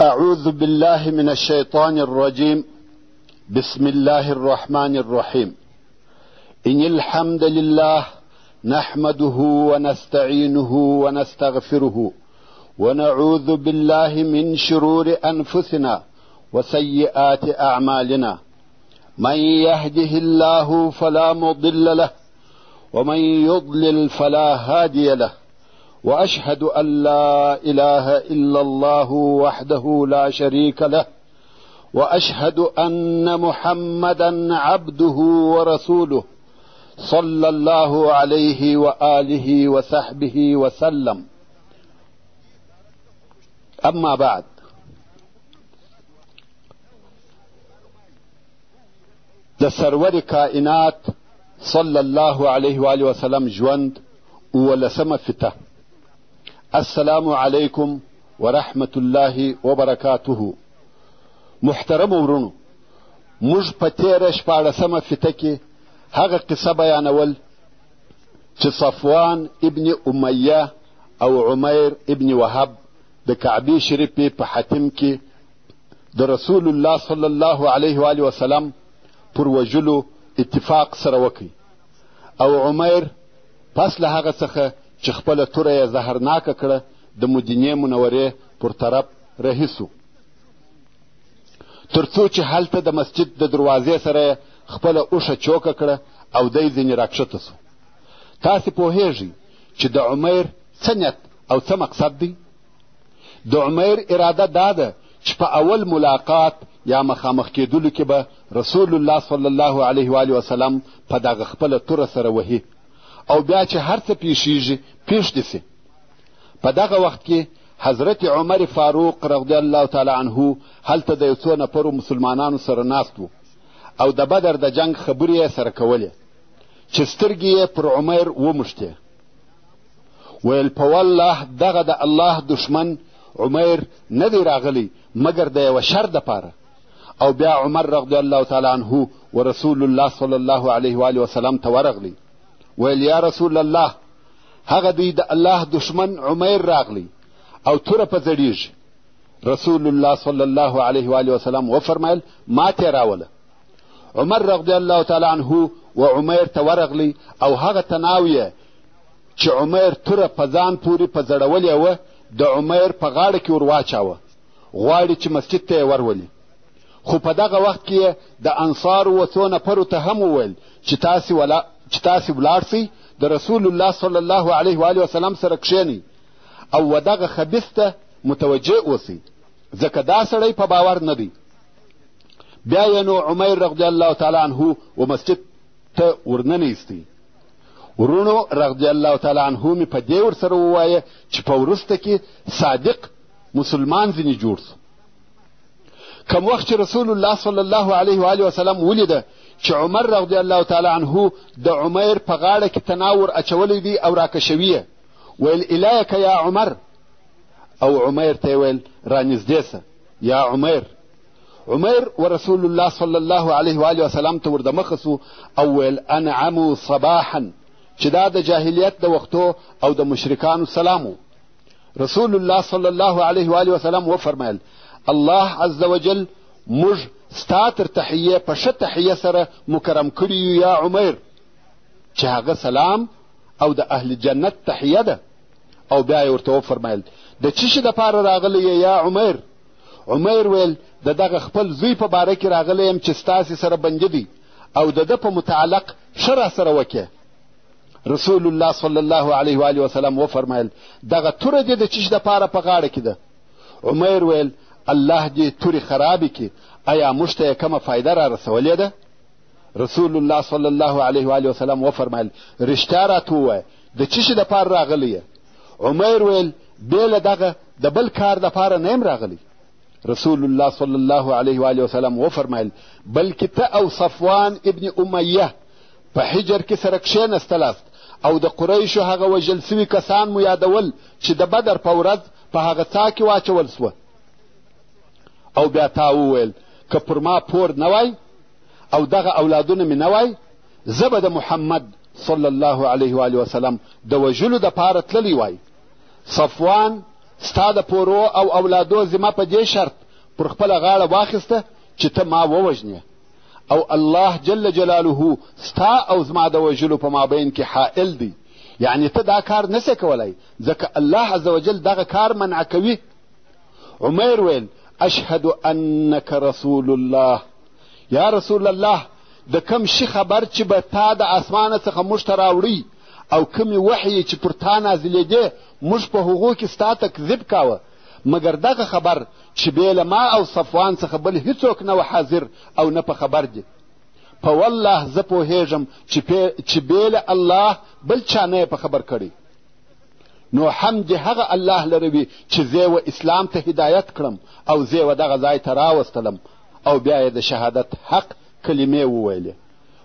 أعوذ بالله من الشيطان الرجيم. بسم الله الرحمن الرحيم. إن الحمد لله نحمده ونستعينه ونستغفره ونعوذ بالله من شرور أنفسنا وسيئات أعمالنا. من يهده الله فلا مضل له ومن يضلل فلا هادي له، وأشهد أن لا إله إلا الله وحده لا شريك له، وأشهد أن محمدا عبده ورسوله صلى الله عليه وآله وصحبه وسلم. أما بعد، د سرور کائنات صلی الله علیه و آله وسلم ژوند ولسمه فته. السلام علیکم ورحمت الله وبرکاته. محترم ورونو، موږ په تېره 14مه فته کې هغه قصه بیانول چې صفوان ابن امیه او عمیر ابن وهب د کعبې شریفې په حتم کې د رسول الله صلی الله علیه و آله وسلم پر وژلو اتفاق سره وکړي، او عمیر پس له هغه څخه چې خپله توره یې زهرناکه کړه د مدینې منورې پر طرف رهي سو، تر څو چې هلته د مسجد د دروازې سره یې خپله اوښه چوکه کړه او دی ځینې راکښته سو. تاسې پوهیږئ چې د عمیر څه نیت او څه مقصد دی؟ د عمیر اراده دا ده چې په اول ملاقات یا مخامخ کېدلو کې به رسول الله صلی الله علیه و آله وسلم په دغه خپله توره سره وهي، او بیا چې هر څه پیښیږي پیښ دې سي. په دغه وخت کې حضرت عمر فاروق رضی الله تعالی عنه هلته د یو څو نفرو مسلمانانو سره ناست و، او د بدر د جنگ خبرې یې سره کولې چې سترګې یې پر عمر وموښتې. ویل په والله دغه د الله دشمن عمر نه دی راغلی مګر د یوه شر دپاره. او بیا عمر رضی الله تعالی عنه و رسول الله صلی الله علیه و آله وسلم ته ورغلی. ویل یا رسول الله، هغه دوی د الله دشمن عمیر راغلی او توره په زړیږي. رسول الله صلی الله علیه و آله وسلم وفرمایل ما ته راوله. عمر رضی الله تعالی عنه و عمیر ته ورغلی او هغه تناو یې چې عمیر توره په ځان پورې په زړولې وه د عمیر په غاړه کې ور واچاوه، غواړي چې مسجد ته یې ورولي. خو په دغه وخت کې د انصارو و څو نفرو ته هم وویل چې تاسې ولاړ سئ، د رسول الله صلی الله علیه و آله وسلم سره کښېنئ او و دغه خبیث ته متوجه اوسئ، ځکه دا سړی په باور نه دی. بیا یې نو عمیر رضی الله تعالی عنه و مسجد ته ورننیستی. ورونو رضی الله تعالی عنه مې په دې ورسره ووایه چې په وروسته کې صادق مسلمان ځینې جوړ سو. کم وخت چې رسول الله صلی الله علیه و آله وسلم ولیده چې عمر رضی الله تعالی عنه د عمیر په غاړه کې تناور اچولی دی او راکشوي یې، ویل الیک یا عمر، او عمیر ته یې ویل رانږدې سه یا عمیر. عمیر و رسول الله صلی الله علیه و آله وسلم ته وردمخه سو او ویل انعموا صباحا، چې دا د جاهلیت د وختو او د مشرکانو سلام و. رسول الله صلی الله علیه و آله وسلم وفرمایل الله عز وجل موږ ستا تر تحیه په ښه تحیه سره مکرم کړي یو یا عمیر، چې هغه سلام او د اهل جنت تحیه ده. او بیا یې ورته وفرمایل د څه شي دپاره راغلی یا عمیر؟ عمیر ویل د دغه خپل زوی په باره کې راغلی یم چې ستاسې سره بندي دی او د ده په متعلق ښه راسره وکړې. رسول الله صلی الله علیه و آله وسلم وفرمایل دغه توره دې د څه شي دپاره په غاړه کې ده؟ عمیر ویل الله دې تورې خرابې کړي، آیا موږ ته یې کومه فایده را رسولې ده؟ رسول الله صلی الله علیه و آله وسلم وفرمایل رښتیا راته ووایه د څه شي دپاره راغلی یې؟ عمیر ویل بې له دغه د بل کار دپاره نه یم راغلی. رسول الله صلی الله علیه و آله وسلم وفرمایل بلکې ته او صفوان ابن امیه په حجر کې سره کښېنستلاست او د قریشو هغه وژل سوي کسان مو یادول چې د بدر په ورځ په هغه څاه کې واچول سوه. او بیا تا وویل که پر ما پور نه وای او دغه اولادونه مې نه وای، زه به د محمد صلی الله علیه و آله وسلم د وژلو دپاره تللی وای. صفوان ستا د پورو او اولادو ذمه په دې شرط پر خپله غاړه واخیسته چې ته ما ووژنې او الله جل جلاله ستا او زما د وژلو په مابین کې حائل دی، یعنی ته دا کار نسې کولی ځکه الله عز وجل دغه کار منع کوي. عمیر ویل اشهد انک رسول الله، یا رسول الله د کم شي خبر چې به تا د اسمانه څخه موږ ته راوړي او کومې وحی چې پر تا نازلېدې موږ په هغو کې ستا تکذب کاوه، مګر دغه خبر چې بې له ما او صفوان څخه بل هیڅوک نه و حاضر او نه په خبر دي. په والله زه پوهېږم چې بې له الله بل چا نه په خبر کړی. نو حمد هغه الله لروي چې زه و اسلام ته هدایت کړم او زه و دغه ځای ته راوستلم او بیا یې د شهادت حق کلمې وویلې.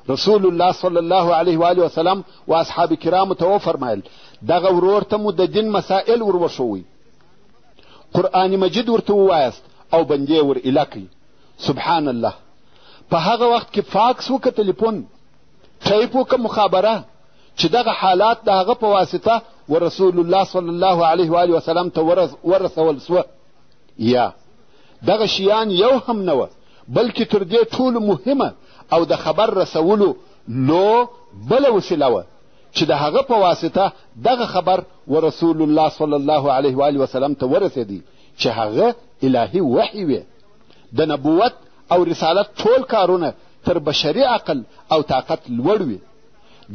رسول الله صلی الله علیه و آله وسلم و اصحاب کرامو ته وفرمایل دغه ورور ته مو د دین مسائل ور وښوئ، قرآن مجید ورته ووایست او بندې ور ایله کړي. سبحان الله، په هغه وخت کې فاکس وکه تلیفون، ټیپ وکه مخابره چې دغه حالات د هغه په واسطه و رسول الله صلی الله علیه و آله وسلم ته ورسول سوه. یا دغه شیان یو هم نه وه بلکې تر دې ټولو مهمه او د خبر رسولو بله وسیله وه چې د هغه په واسطه دغه خبر و رسول الله صلی الله علیه و آله وسلم ته ورسېدی چې هغه الهي وحی وي. د نبوت او رسالت ټول کارونه تر بشري عقل او طاقت لوړ وي.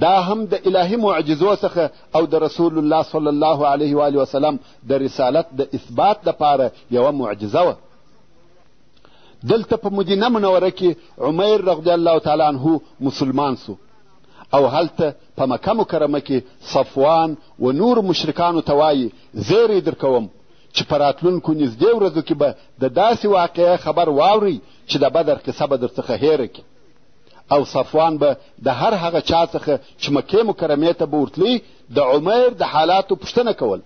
دا هم د الهي معجزو څخه او د رسول الله صلی الله علیه و آله وسلم د رسالت د اثبات دپاره یوه معجزه وه. دلته په مدینه منوره کې عمیر رضی الله تعالی عنه مسلمان سو او هلته په مکه مکرمه کې صفوان و نور مشرکانو ته وایي زیری در کوم چې په راتلونکو نږدې ورځو کې به د داسې واقعه خبر واورئ چې د بدر قصه به درڅخه هیره کړي. او صفوان به د هر هغه چا څخه چې مکې مکرمې ته به ورتلی د عمیر د حالاتو پوښتنه کول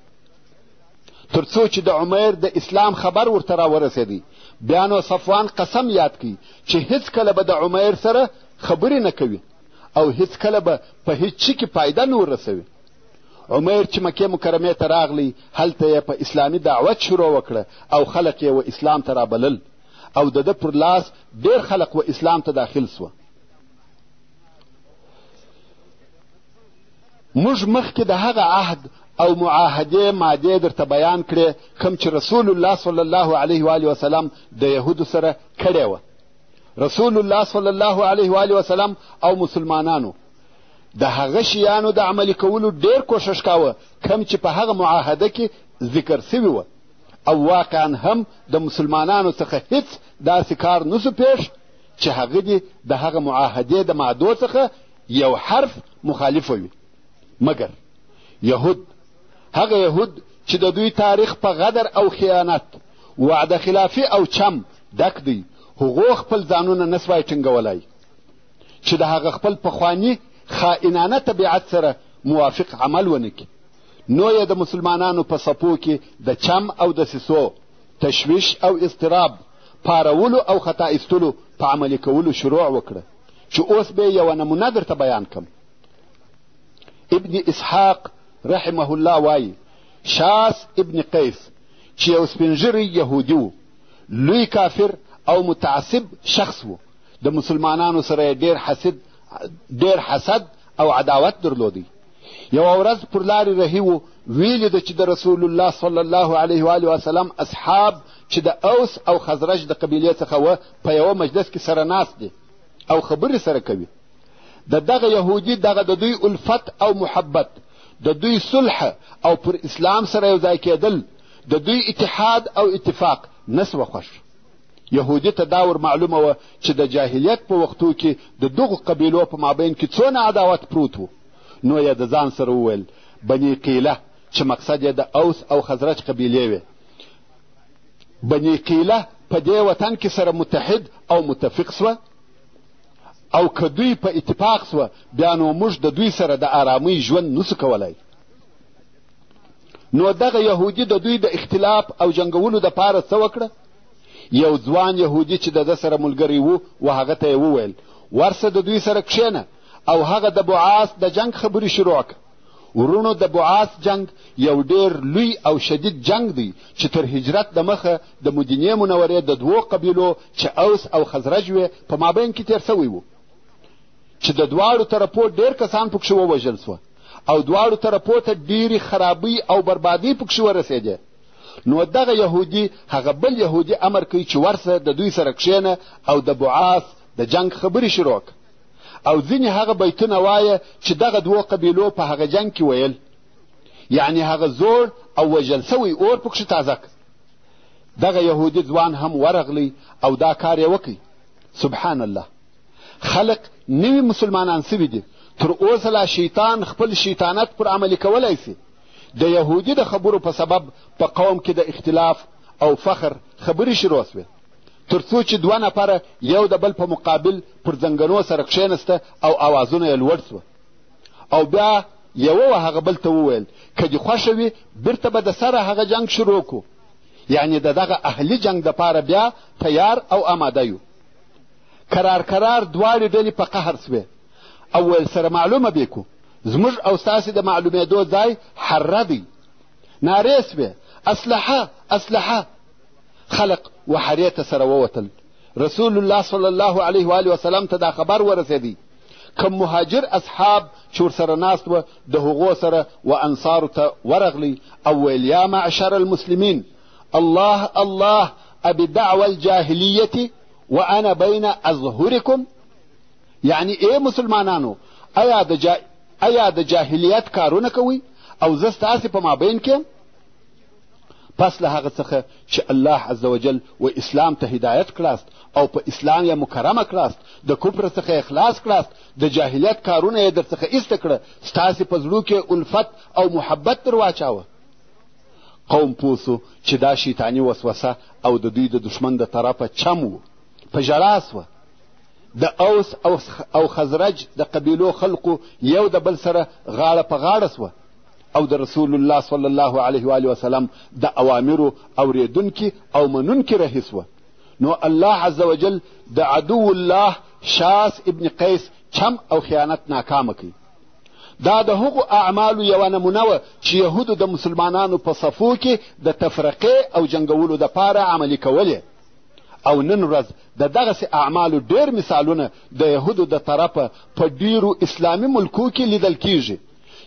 تر څو چې د عمیر د اسلام خبر ورته راورسېدی. بیا نو صفوان قسم یاد کړي چې هیڅ کله به د عمیر سره خبرې نه کوي او هیڅ کله به په هیڅ شي کې فایده نه ورسوي. عمیر چې مکې مکرمې ته راغلی هلته یې په اسلامي دعوت شروع وکړه او خلق یې و اسلام ته رابلل او د ده پر لاس ډېر خلق و اسلام ته داخل سوه. موږ مخکې د هغه عهد او معاهدې مادې درته بیان کړې کوم چې رسول الله صلی الله علیه و آله وسلم د یهودو سره کړې وه. رسول الله صلی الله علیه و آله وسلم او مسلمانانو د هغه شیانو د عملي کولو ډېر کوښښ کاوه کوم چې په هغه معاهده کې ذکر سوي وه او واقعا هم د مسلمانانو څخه هیڅ داسې کار نسو پیښ چې هغه دې د هغه معاهدې د مادو څخه یو حرف مخالفه وي، مګر هغه یهود چې د دوی تاریخ په غدر او خیانت وعده خلافي او چم ډک دی، هغو خپل ځانونه نسوای ټینګولی چې د هغه خپل پخواني خائنانه طبیعت سره موافق عمل ونه کړي. نو یې د مسلمانانو په صفو کې د چم او دسیسو تشویش او اضطراب پارولو او خطا ایستلو په عملي کولو شروع وکړه چې اوس به یوه نمونه درته بیان کړم. ابن اسحاق رحمه الله وایي شاس ابن قیس چې یو سپینږیری یهودي و، لوی کافر او متعصب شخص و، د مسلمانانو سره ډېر حسد او عداوت درلودی. یوه ورځ پر لارې رهي و، ویلې ده چې د رسول الله صلی الله علیه و آله وسلم اصحاب چې د اوس او خزرج د قبیلې څخه وه په یوه مجلس کې سره ناست دي او خبرې سره کوي. دغه یهودي دغه د دوی الفت او محبت، د دوی صلح او پر اسلام سره یو ځای کېدل، د دوی اتحاد او اتفاق نسوه خوښ. یهودي ته دا ور معلومه وه چې د جاهلیت په وختو کې د دغو قبیلو په مابین کې څونه عداوت پروت و. نو یې د ځان سره وویل بني قیله چې مقصد یې د اوس او خزرج قبیلې وې. بني قیله په دې وطن کې سره متحد او متفق سوه او که دوی په اتفاق سوه بیا نو موږ د دوی سره د آرامۍ ژوند نسو کولی. نو دغه یهودي د دوی د اختلاف او جنګولو دپاره څه وکړه؟ یو ځوان یهودي چې د ده سره ملګری و هغه ته یې وویل ورسه د دوی سره کښېنه او هغه د بعاث د جنګ خبرې شروع کړه. ورونو د بعاث جنگ یو ډېر لوی او شدید جنگ دی چې تر هجرت د مخه د مدینې منورې د دوو قبیلو چې اوس او خزرج وې په مابین کې تیر سوی و چې د دواړو طرفو ډېر کسان پکښې ووژل سوه او دواړو طرفو ته ډېرې خرابۍ او بربادۍ پکښې ورسېدې. نو دغه یهودي هغه بل یهودي امر کوي چې ورسه د دوی سره کښېنه او د بعاث د جنگ خبرې شروع کړه. او ځینې هغه بیتونه وایه چې دغه دوو قبیلو په هغه جنگ کې ویل، یعنی هغه زوړ او وژل سوی اور پکښې تازه کړ. دغه یهودي ځوان هم ورغلی او دا کار یې وکړي. سبحان الله، خلق نوي مسلمانان سوي دي، تر اوسه لا شیطان خپل شیطانت پر عملي کولی سي. د یهودي د خبرو په سبب په قوم کې د اختلاف او فخر خبرې شروع سوې، تر څو چې دوه نفره یو د بل په مقابل پر زنګنو سره کښېنسته او اوازونه یې لوړ سوه. او بیا یوه هغه بل ته وویل که دې خوښه وي بیرته به د سره هغه جنگ شروع کړو، یعنې د دغه اهلي جنگ دپاره بیا تیار او آماده یو. کرار دواړې ډلې په قهر سوې او ویل سره معلومه بیکو، زموږ او ستاسې د معلومېدو ځای حره دی. نارې سوې اسلحه اسلحه. خلق و حرې ته سره ووتل. رسول الله صلی الله علیه و آله وسلم ته دا خبر ورسېدی. کم مهاجر اصحاب چې ورسره ناست وه د هغو سره و انصارو ته ورغلی او ویل یا معشر المسلمین الله الله ابدعوى الجاهلیة وانا بین اظهرکم. یعنی ای مسلمانانو، ایا د جاهلیت کارونه کوئ او زه ستاسې په مابین کې؟ پس له هغه څخه چې الله عز وجل و اسلام ته هدایت کړاست او په اسلام یې مکرمه کړاست، د کفر څخه یې خلاص کړاست، د جاهلیت کارونه یې در څخه ایسته کړه، ستاسې په زړو کې الفت او محبت در واچاوه. قوم پوه سو چې دا شیطاني وسوسه او د دوی د دشمن د طرفه چم و. په ژړا سوه. د اوس او خزرج د قبیلو خلقو یو د بل سره غاړه په غاړه سوه او د رسول الله صلی الله علیه و آله وسلم د اوامرو اورېدونکي او منونکي رهي سوه. نو الله عز وجل د عدو الله شاس ابن قیس چم او خیانت ناکامه کوي. دا د هغو اعمالو یوه نمونه وه چې یهودو د مسلمانانو په صفو کې د تفرقې او جنګولو دپاره عملي کولې. او نن ورځ د دغسې اعمالو ډېر مثالونه د یهودو د طرفه په ډېرو اسلامي ملکو کې لیدل کیږي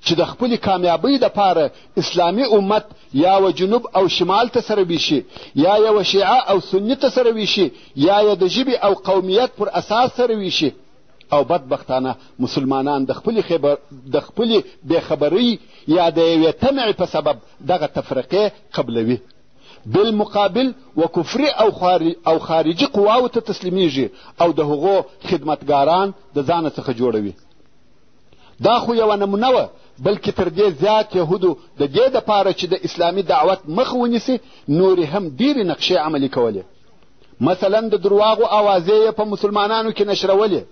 چې د خپلې کامیابۍ دپاره اسلامي امت یا و جنوب او شمال ته سره ویشي، یا یوه شیعه او سني ته سره ویشي، یا یې د ژبې او قومیت پر اساس سره ویشي. او بدبختانه مسلمانان د خپلې بېخبرۍ یا د یوې تمعې په سبب دغه تفرقې قبلوي. بالمقابل و کفري او خارجي قواو ته تسلیمیږي او د هغو خدمتګاران د ځانه څخه جوړوي. دا خو یوه نمونه وه، بلکې تر دې زیات یهودو د دې دپاره چې د اسلامي دعوت مخ ونیسي نورې هم ډېرې نقشې عملي کولې. مثلا د درواغو اوازې یې په مسلمانانو کې نشرولې،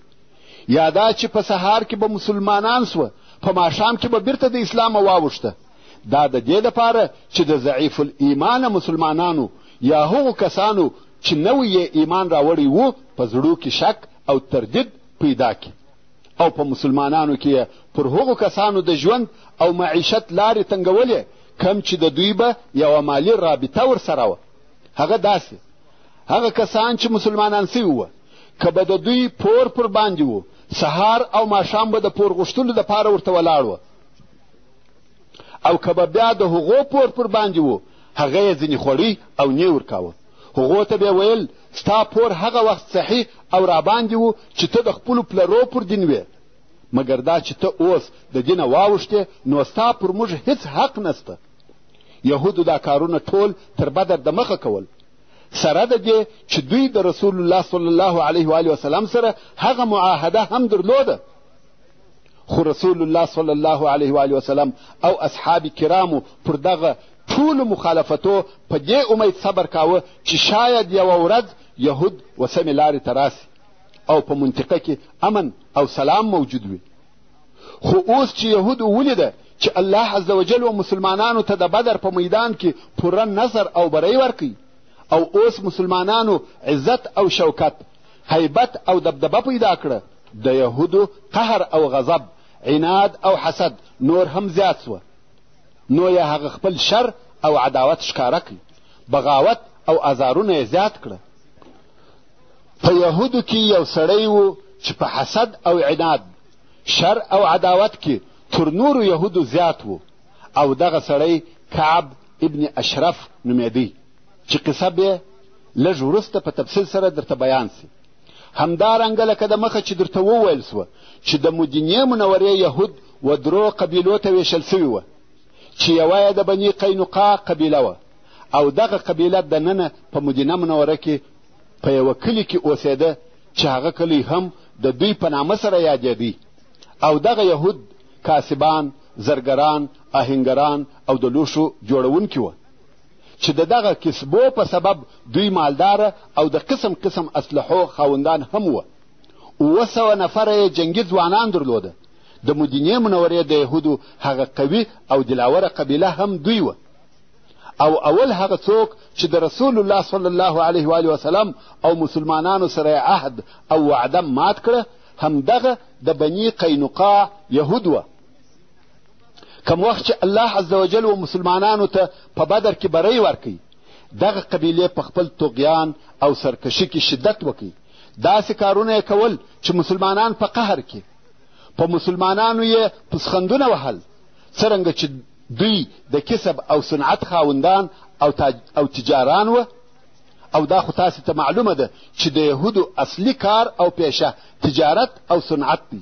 یا دا چې په سهار کې به مسلمانان سوه په ماښام کې به بیرته د اسلامه واوښته. دا د دې دپاره چې د ضعیف الایمانه مسلمانانو یا هغو کسانو چې نوی یې ایمان راوړی وو په زړو کې شک او تردید پیدا کړي او په مسلمانانو کې پر هغو کسانو د ژوند او معیشت لارې تنګولې کم چې د دوی به یوه مالي رابطه ورسره وه. هغه داسې هغه کسان چې مسلمانان سوي وه که به د دوی پور پر باندې وو، سهار او ماښام به د پور غوښتلو دپاره ورته ولاړ وه، او که به بیا د هغو پور پر باندې وو هغه یې ځینې خوړی او نه یې ورکاوه. هغو ته به ویل ستا پور هغه وخت صحیح او راباندې وو چې ته د خپلو پلرو پر دین وې، مګر دا چې ته اوس د دینه واوښتې نو ستا پر موږ هیڅ حق نسته. یهودو دا کارونه ټول تر بدر د مخه کول، سره د دې چې دوی د رسول الله صلی الله علیه و آله وسلم سره هغه معاهده هم درلوده. خو رسول الله صلی الله علیه و آله وسلم او اصحاب کرامو پر دغه ټولو مخالفتو په دې امید صبر کاوه چې شاید یوه ورځ یهود و سمې لارې ته راسي او په منطقه کې امن او سلام موجود وي. خو اوس چې یهودو ولیده چې الله عز وجل و مسلمانانو ته د بدر په میدان کې پوره نصر او بری ورکوي او اوس مسلمانانو عزت او شوکت، هیبت او دبدبه پیدا کړه، د یهودو قهر او غضب عناد او حسد نور هم زیات سوه، نو یې هغه خپل شر او عداوت ښکاره کړي، بغاوت او ازارونه یې زیات کړه. په یهودو کې یو سړی و چې په حسد او عناد، شر او عداوت کې تر نورو یهودو زیات و، او دغه سړی کعب ابن اشرف نومېدی چې قصه به لږ وروسته په تفصیل سره درته بیان سي. همدارنګه لکه د مخه چې درته وویل سوه چې د مدینې منورې یهود و درو قبیلو ته ویشل سوي وه، چې یوه یې د بني قینقاع قبیله وه، او دغه قبیله دننه په مدینه منوره کې په یوه کلي کې اوسېده چې هغه کلی هم د دوی په نامه سره یادېدی. او دغه یهود کاسبان، زرګران، آهنګران او د لوښو جوړونکي وه، چې د دغه کسبو په سبب دوی مالداره او د قسم قسم اسلحو خاوندان هم وه. 700 نفره یې جنګي ځوانان درلوده. د مدینې منورې د یهودو هغه قوي او دلاوره قبیله هم دوی وه. او اول هغه څوک چې د رسول الله صلی الله علیه و وسلم او مسلمانانو سره عهد او وعده مات کړه همدغه د بني قینقاع یهود وه. کم وخت چې الله عز وجل و مسلمانانو ته په بدر کې بری ورکوي، دغه قبیلې په خپل طغیان او سرکشي کې شدت وکړي. داسې کارونه یې کول چې مسلمانان په قهر کې، په مسلمانانو یې پسخندونه وهل، څرنګه چې دوی د کسب او صنعت خاوندان او تجاران وه. او دا خو تاسې ته معلومه ده چې د یهودو اصلي کار او پیشه تجارت او صنعت دی.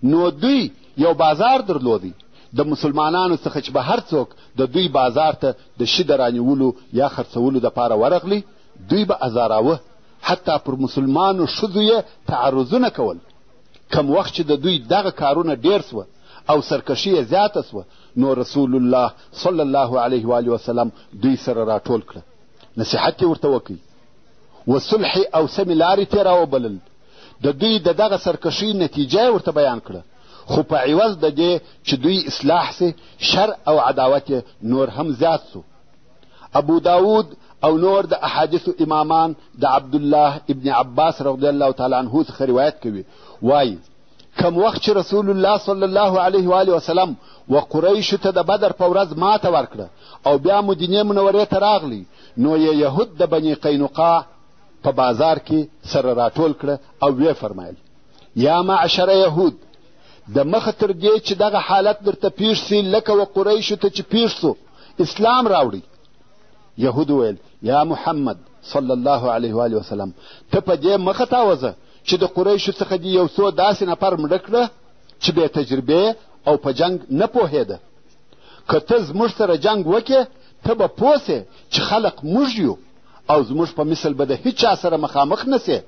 نو دوی یو بازار درلودی، د مسلمانانو څخه چې به هر څوک د دوی بازار ته د شي د رانیولو یا خرڅولو دپاره ورغلی، دوی به ازاراوه، حتی پر مسلمانو ښځو یې تعرضونه کول. کم وخت چې د دوی دغه کارونه ډېر سوه او سرکشي یې زیاته سوه، نو رسول الله صلی الله علیه و وسلم دوی سره راټول کړه، نصیحت یې ورته وکړي، و صلح او سمې لارې ترې راوبلل. د دوی د دغه سرکشي نتیجه یې ورته بیان کړه، خو په عوض د دې چې دوی اصلاح سي، شر او عداوت یې نور هم زیات سو. ابو داود او نور د احادیثو امامان د عبدالله ابن عباس رضی الله تعالی عنه څخه روایت کوي، وایي کم وخت چې رسول الله صلی الله علیه و وسلم و قریشو ته د بدر په ورځ ماته ورکړه او بیا مدینې منورې ته راغلی، نو یې یهود د بني قینقاع په بازار کې سره راټول کړه او ویې فرمایل: یا معشر یهود، د مخه تر دې چې دغه حالت درته پیښ سي لکه و قریشو ته چې پیښ سو، اسلام راوړئ. یهود ویل: یا محمد صلی الله علیه و وسلم، ته په دې مخه تاوزه چې د قریشو څخه دې یو څو داسې نفر مړه کړه چې بې تجربې او په جنګ نه پوهېده. که ته زموږ سره جنګ وکې، ته به پوه سې چې خلق موږ یو او زموږ په مثل به د هیچ چا سره مخامخ نه سې.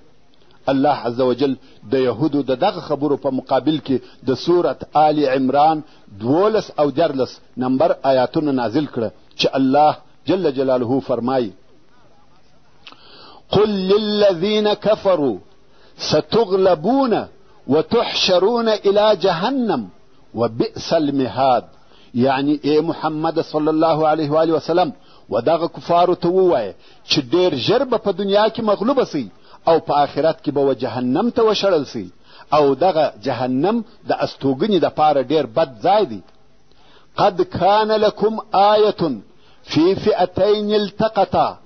الله عز وجل د یهودو د دغه خبرو په مقابل کې د سورت آل عمران 12 او 14 نمبر آیاتونه نازل کړه چې الله جل جلاله فرمایي: قل للذین کفروا ستغلبون وتحشرون الى جهنم وبئس المهاد. یعنی ای محمد صلی الله علیه و وسلم و دغه کفارو ته ووایه چې ډېر ژر به په دنیا کې مغلوبه سئ او په آخرت کې به و جهنم ته وشړل سئ، او دغه جهنم د استوګنې دپاره ډېر بد ځای دی. قد کان لکم آیة فی فئتین التقطا،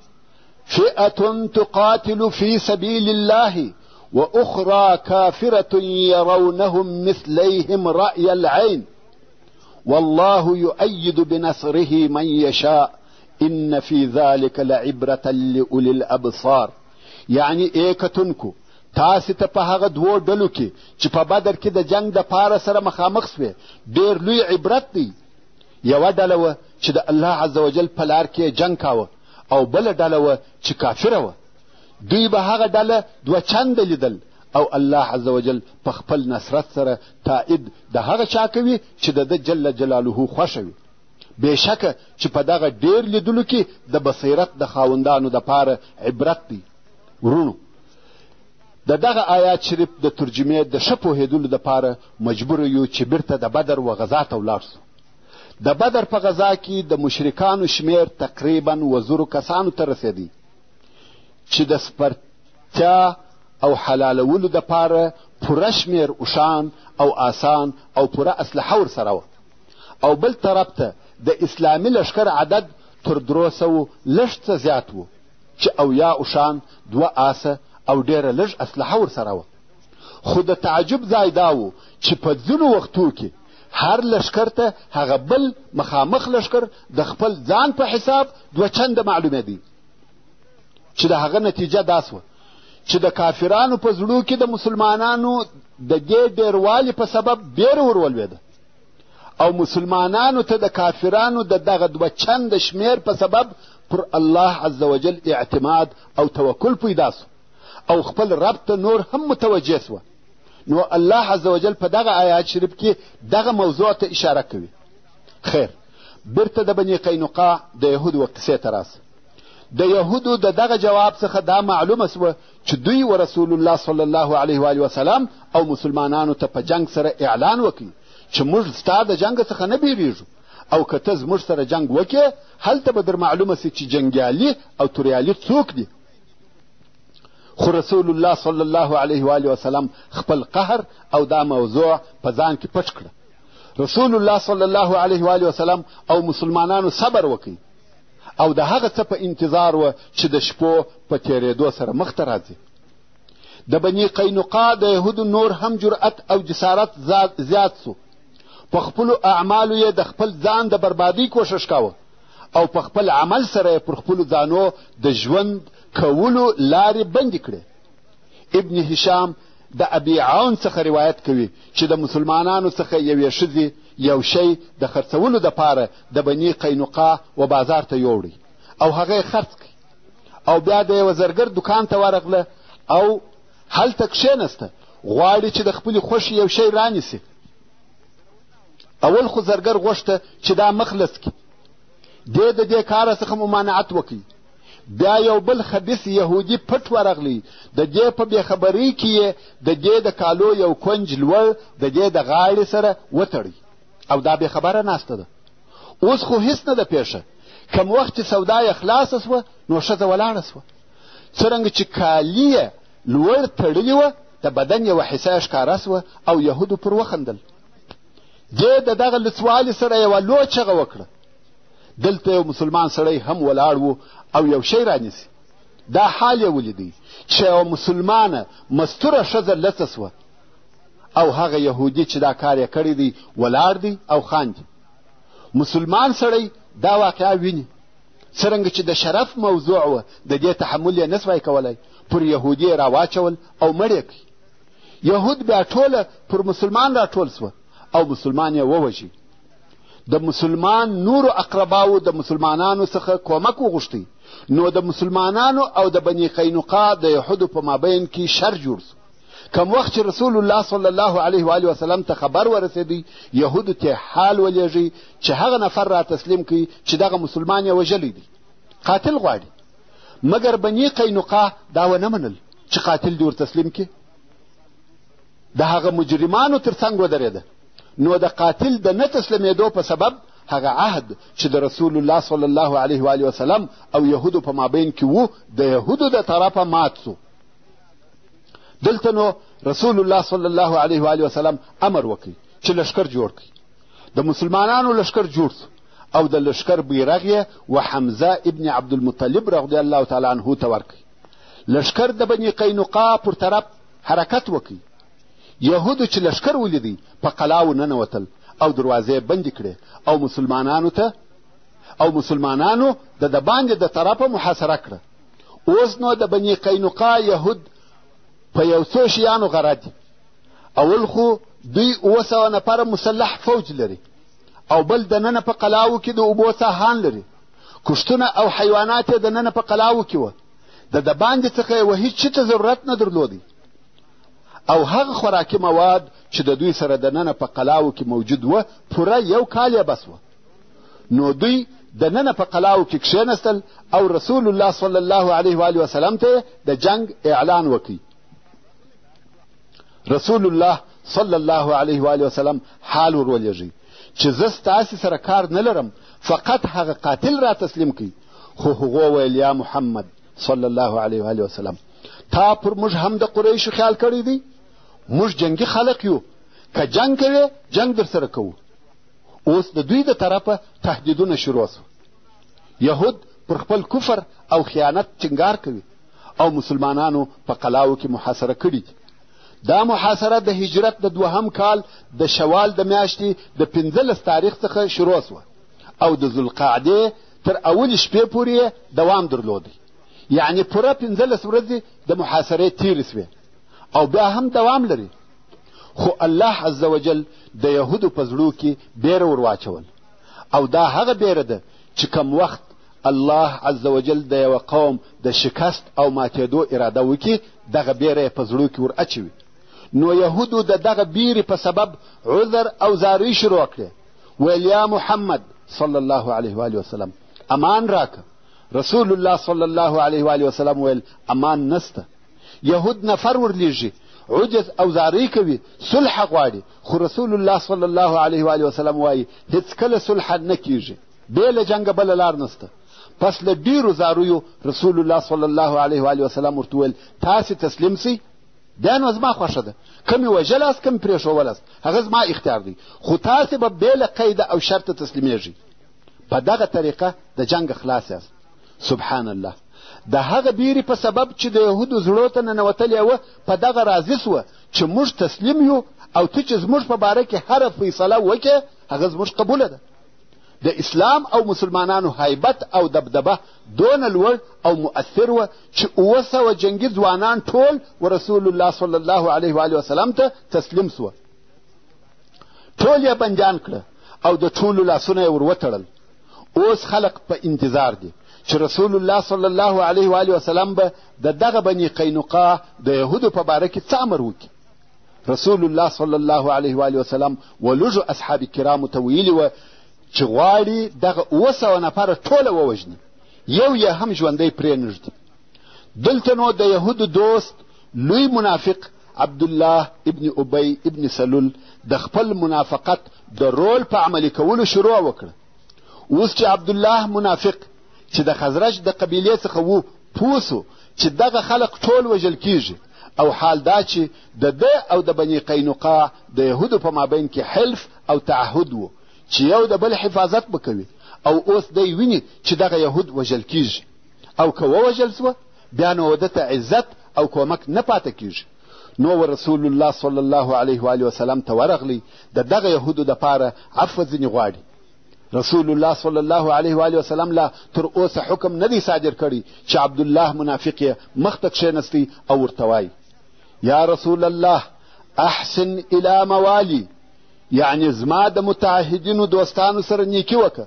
فئة تقاتل فی سبیل الله وأخرى كافرة يرونهم مثليهم رأي العين والله يؤيد بنصره من يشاء إن في ذلك لعبرة لأولي الأبصار. یعنی ایکتونکو تاسې ته په هغه دوو ډلو کې چې په بدر کې د جنګ د پاره سره مخامخ سوې ډېر لوی عبرت دی. یوه ډله وه چې د الله عز وجل په لار کې جنګ کاوه، او بله ډله وه چې کافره وه. دوی به هغه ډله 2 چنده لیدل، او الله عز وجل په خپل نصرت سره تایید د هغه چا کوي چې د ده جل جلاله خوښه وي. بېشکه چې په دغه ډېر لیدلو کې د بصیرت د خاوندانو دپاره عبرت دی. ورونو، د دغه آیات شریف د ترجمې د ښه پوهېدلو دپاره مجبور یو چې بیرته د بدر و غزا ته ولاړ سو. د بدر په غزا کې د مشرکانو شمېر تقریبا 1000 کسانو ته رسېدی چې د سپرتیا او حلالولو دپاره پوره شمېر اوښان او آسان او پوره اسلحه ورسره وه، او بل طرف ته د اسلامي لښکر عدد تر 300 لږ څه زیات و چې 80 اوښان، 2 آسه او ډېره لږ اسلحه ورسره وه. خو د تعجب ځای دا و چې په ځینو وختو کې هر لښکر ته هغه بل مخامخ لښکر د خپل ځان په حساب 2 چنده معلومېدی، چې د هغه نتیجه دا سوه چې د کافرانو په زړو کې د مسلمانانو د دې ډېروالي په سبب بیره ورولوېده، او مسلمانانو ته د کافرانو د دغه 2 چنده شمېر په سبب پر الله عز وجل اعتماد او توکل پیدا سو، او خپل رب ته نور هم متوجه سوه. نو الله عز وجل په دغه آیات شریف کې دغه موضوع ته اشاره کوي. خیر، بیرته د بني قینقاع د یهودو قصې ته راسه. د یهودو د دغه جواب څخه دا معلومه سوه چې دوی و رسول الله صلی الله علیه و آله وسلم او مسلمانانو ته په جنگ سره اعلان وکړي چې موږ ستا د جنګ څخه نه بیریږو، او که ته زموږ سره جنګ وکړې هلته به در معلومه سي چې جنګیالي او توریالي څوک دي. خو رسول الله صلی الله علیه و آله وسلم خپل قهر او دا موضوع په ځان کې پټ کړه. رسول الله صلی الله علیه و آله وسلم او مسلمانانو صبر وکړي، او د هغه څه په انتظار و چې د شپو په تېرېدو سره مخ ته راځي. د بني قینقاع د یهودو نور هم جرأت او جسارت زیات سو. په خپلو اعمالو یې د خپل ځان د بربادۍ کوښښ کاوه، او په خپل عمل سره یې پر خپلو ځانو د ژوند کولو لارې بندې کړې. ابن هشام د ابي عون څخه روایت کوي چې د مسلمانانو څخه یوې ښځې یو شی د خرڅولو دپاره د بني قینقاع و بازار ته یوړی، او هغه یې خرڅ کړي، او بیا د یوه زرګر دکان ته ورغله او هلته کښېنسته، غواړي چې د خپلې خوښې یو شی رانیسي. اول خو زرګر غوښته چې دا مخلص کړي، دی د دې کاره څخه ممانعت وکړي. بیا یو بل خبیث یهودي پټ ورغلی، د دې په بېخبرۍ کې یې د دې د کالو یو کونج لوړ د دې د غاړې سره وتړی، او دا بېخبره ناسته ده. اوس خو هیڅ نه ده پیښه، کم وخت چې سودا یې خلاصه سوه نو ښځه ولاړه سوه. څرنګه چې کالي یې لوړ تړلي وه، د بدن یوه حصه یې ښکاره سوه، او یهودو پر وخندل. دې د دغه لڅوالي سره یوه لو چغه وکړه. دلته یو مسلمان سړی هم ولاړ و او یو شی رانیسي. دا حال یې ولیدی چې یوه مسلمانه مستوره ښځه لڅه سوه، او هغه یهودي چې دا کار یې کړی دی ولاړ دی او خاندي. مسلمان سړی دا واقعه ویني، څرنګه چې د شرف موضوع وه، د دې تحمل یې نسوای کولی، پر یهودي یې راواچول او مړ یې کړي. یهود بیا ټوله پر مسلمان راټول سوه او مسلمان یې ووژي. د مسلمان نورو اقرباو د مسلمانانو څخه کومک وغوښتی، نو د مسلمانانو او د بني قینقاع د یهودو په مابین کې شر جوړ سو. کم وخت چې رسول الله صلی الله علیه و آله وسلم ته خبر ورسېدی، یهودو ته حال ولېږي چې هغه نفر را تسلیم کړي چې دغه مسلمان یې وژلی دی، قاتل غواړي. مګر بني قینقاع دا ونه منل چې قاتل دې ور تسلیم کړي. د هغه مجرمانو تر څنګ ودرېده. نو د قاتل د نه تسلیمېدو په سبب هغه عهد چې د رسول الله صلی الله علیه و آله وسلم او یهودو په مابین کې و، د یهودو د طرفه مات سو. دلته نو رسول الله صلی الله علیه و آله وسلم امر وکړي چې لښکر جوړ کړي. د مسلمانانو لښکر جوړ سو، او د لښکر بیرغ یې و حمزه ابن عبدالمطلب رضی الله تعالی عنه ته ورکړي. لښکر د بني قینقاع پر طرف حرکت وکړي. یهودو چې لښکر ولیدی په قلاو ننوتل او دروازې بندې کړې، او مسلمانانو د باندې د طرفه محاصره کړه. اوس نو د بني قینقاع یهود په یو څو شیانو غره دي. اول خو دوی 700 نفره مسلح فوج لري، او بل دننه په قلاو کې د اوبو ساحان لري. کښتونه او حیوانات یې دننه په قلاو کې وه، د باندې څخه یې هیڅ شي ته ضرورت نه درلودی. او هغه خوراکي مواد چې د دوی سره دننه په قلاو کې موجود وه پوره 1 کال یې بس وه. نو دوی دننه په قلاو کې کښېنستل، او رسول الله صلی الله علیه و آله وسلم ته د جنگ اعلان وکړي. رسول الله صلی الله علیه و آله وسلم حال ورولېږي چې زه ستاسې سره کار نه لرم، فقط هغه قاتل را تسلیم کړي. خو هغو ویل یا محمد صلی الله علیه و آله وسلم، تا پر موږ هم د قریشو خیال کړی دی؟ موږ جنگي خلق یو، که جنگ کوې جنگ در سره کوو. اوس د دوی د طرفه تهدیدونه شروع سو. یهود پر خپل کفر او خیانت ټینګار کوي او مسلمانانو په قلاو کې محاصره کړي دي. دا محاصره د هجرت د 2 کال د شوال د میاشتې د 15 تاریخ څخه شروع سوه او د ذوالقعدې تر اولې شپې پورې دوام درلودی. یعنی پوره 15 ورځې د محاصرې تېرې سوې او بیا هم دوام لري. خو الله عز وجل د یهودو په زړو کې بیره ور واچول او دا هغه بیره ده چې کم وخت الله عز وجل د یوه قوم د شکست او ماتېدو اراده وکړي دغه بیره یې په زړو کې ور اچوي. نو یهودو د دغه بیرې په سبب عذر او زاری شروع کړې. ویل یا محمد صلی الله علیه و آله وسلم امان راکه. رسول الله صلی الله علیه و آله وسلم ویل امان نسته. یهود نفر ورلیږي، عجز او زاری کوي، صلح غواړي، خو رسول الله صلی الله علیه و آله وسلم وایي هیڅکله صلح نه کیږي، بې له جنګه بله لار نسته. پس له ډیرو زاریو رسول الله صلی الله علیه و آله وسلم ورته ویل تاسې تسلیم سئ، بیا نو زما خوښه ده، کمې وژلاست کمې پرېښودلاست هغه زما اختیار دی، خو تاسې به بې له قیده او شرطه تسلیمیږئ. په دغه طریقه د جنګ خلاص یاست. سبحان الله. د هغه بیرې په سبب چې د یهودو زړو ته ننوتلې وه په دغه راضي سوه چې موږ تسلیم یو او ته چې زموږ په باره کې هره فیصله وکړې هغه زموږ قبوله ده. د اسلام او مسلمانانو هیبت او دبدبه دونه لوړ او مؤثر وه چې 700 جنګي ځوانان ټول ورسول الله صلی الله علیه و آله وسلم ته تسلیم سوه. ټول یې بندیان کړه او د ټولو لاسونه یې ور وتړل. اوس خلق په انتظار دي چې رسول الله صلی الله علیه و آله وسلم به د دغه بني قینقاع د یهودو په باره کې څه امر وکړي. رسول الله صلی الله علیه و آله وسلم ولږو اصحاب کرامو ته ویلي وه چې غواړي دغه 700 نفره ټوله ووژني، یو یې هم ژوندی پرېنږدي. دلته نو د یهودو دوست لوی منافق عبدالله ابن ابی ابن سلول د خپل منافقت د رول په عملي کولو شروع وکړه. اوس چې عبدالله منافق چې د خزرج د قبیلې څخه و پوه سو چې دغه خلق ټول وژل کیږي او حال دا چې د ده او د بني قینقاع د یهودو په مابین کې حلف او تعهد و چې یو د بل حفاظت به کوي او اوس دی ویني چې دغه یهود وژل کیږي او که ووژل سوه بیا نو ده ته عزت او کومک نه پاته کیږي. نو رسول الله صلی الله علیه و آله وسلم ته ورغلی د دغه یهودو دپاره عفو ځینې غواړي. رسول الله صلی الله علیه و آله وسلم لا تر اوسه حکم نه دی صادر کړی چې عبدالله منافق یې مخ ته کښېنستی او ورته وایي یا رسول الله احسن الی موالی، یعنی زما د متعهدینو دوستانو سره نیکي وکړه.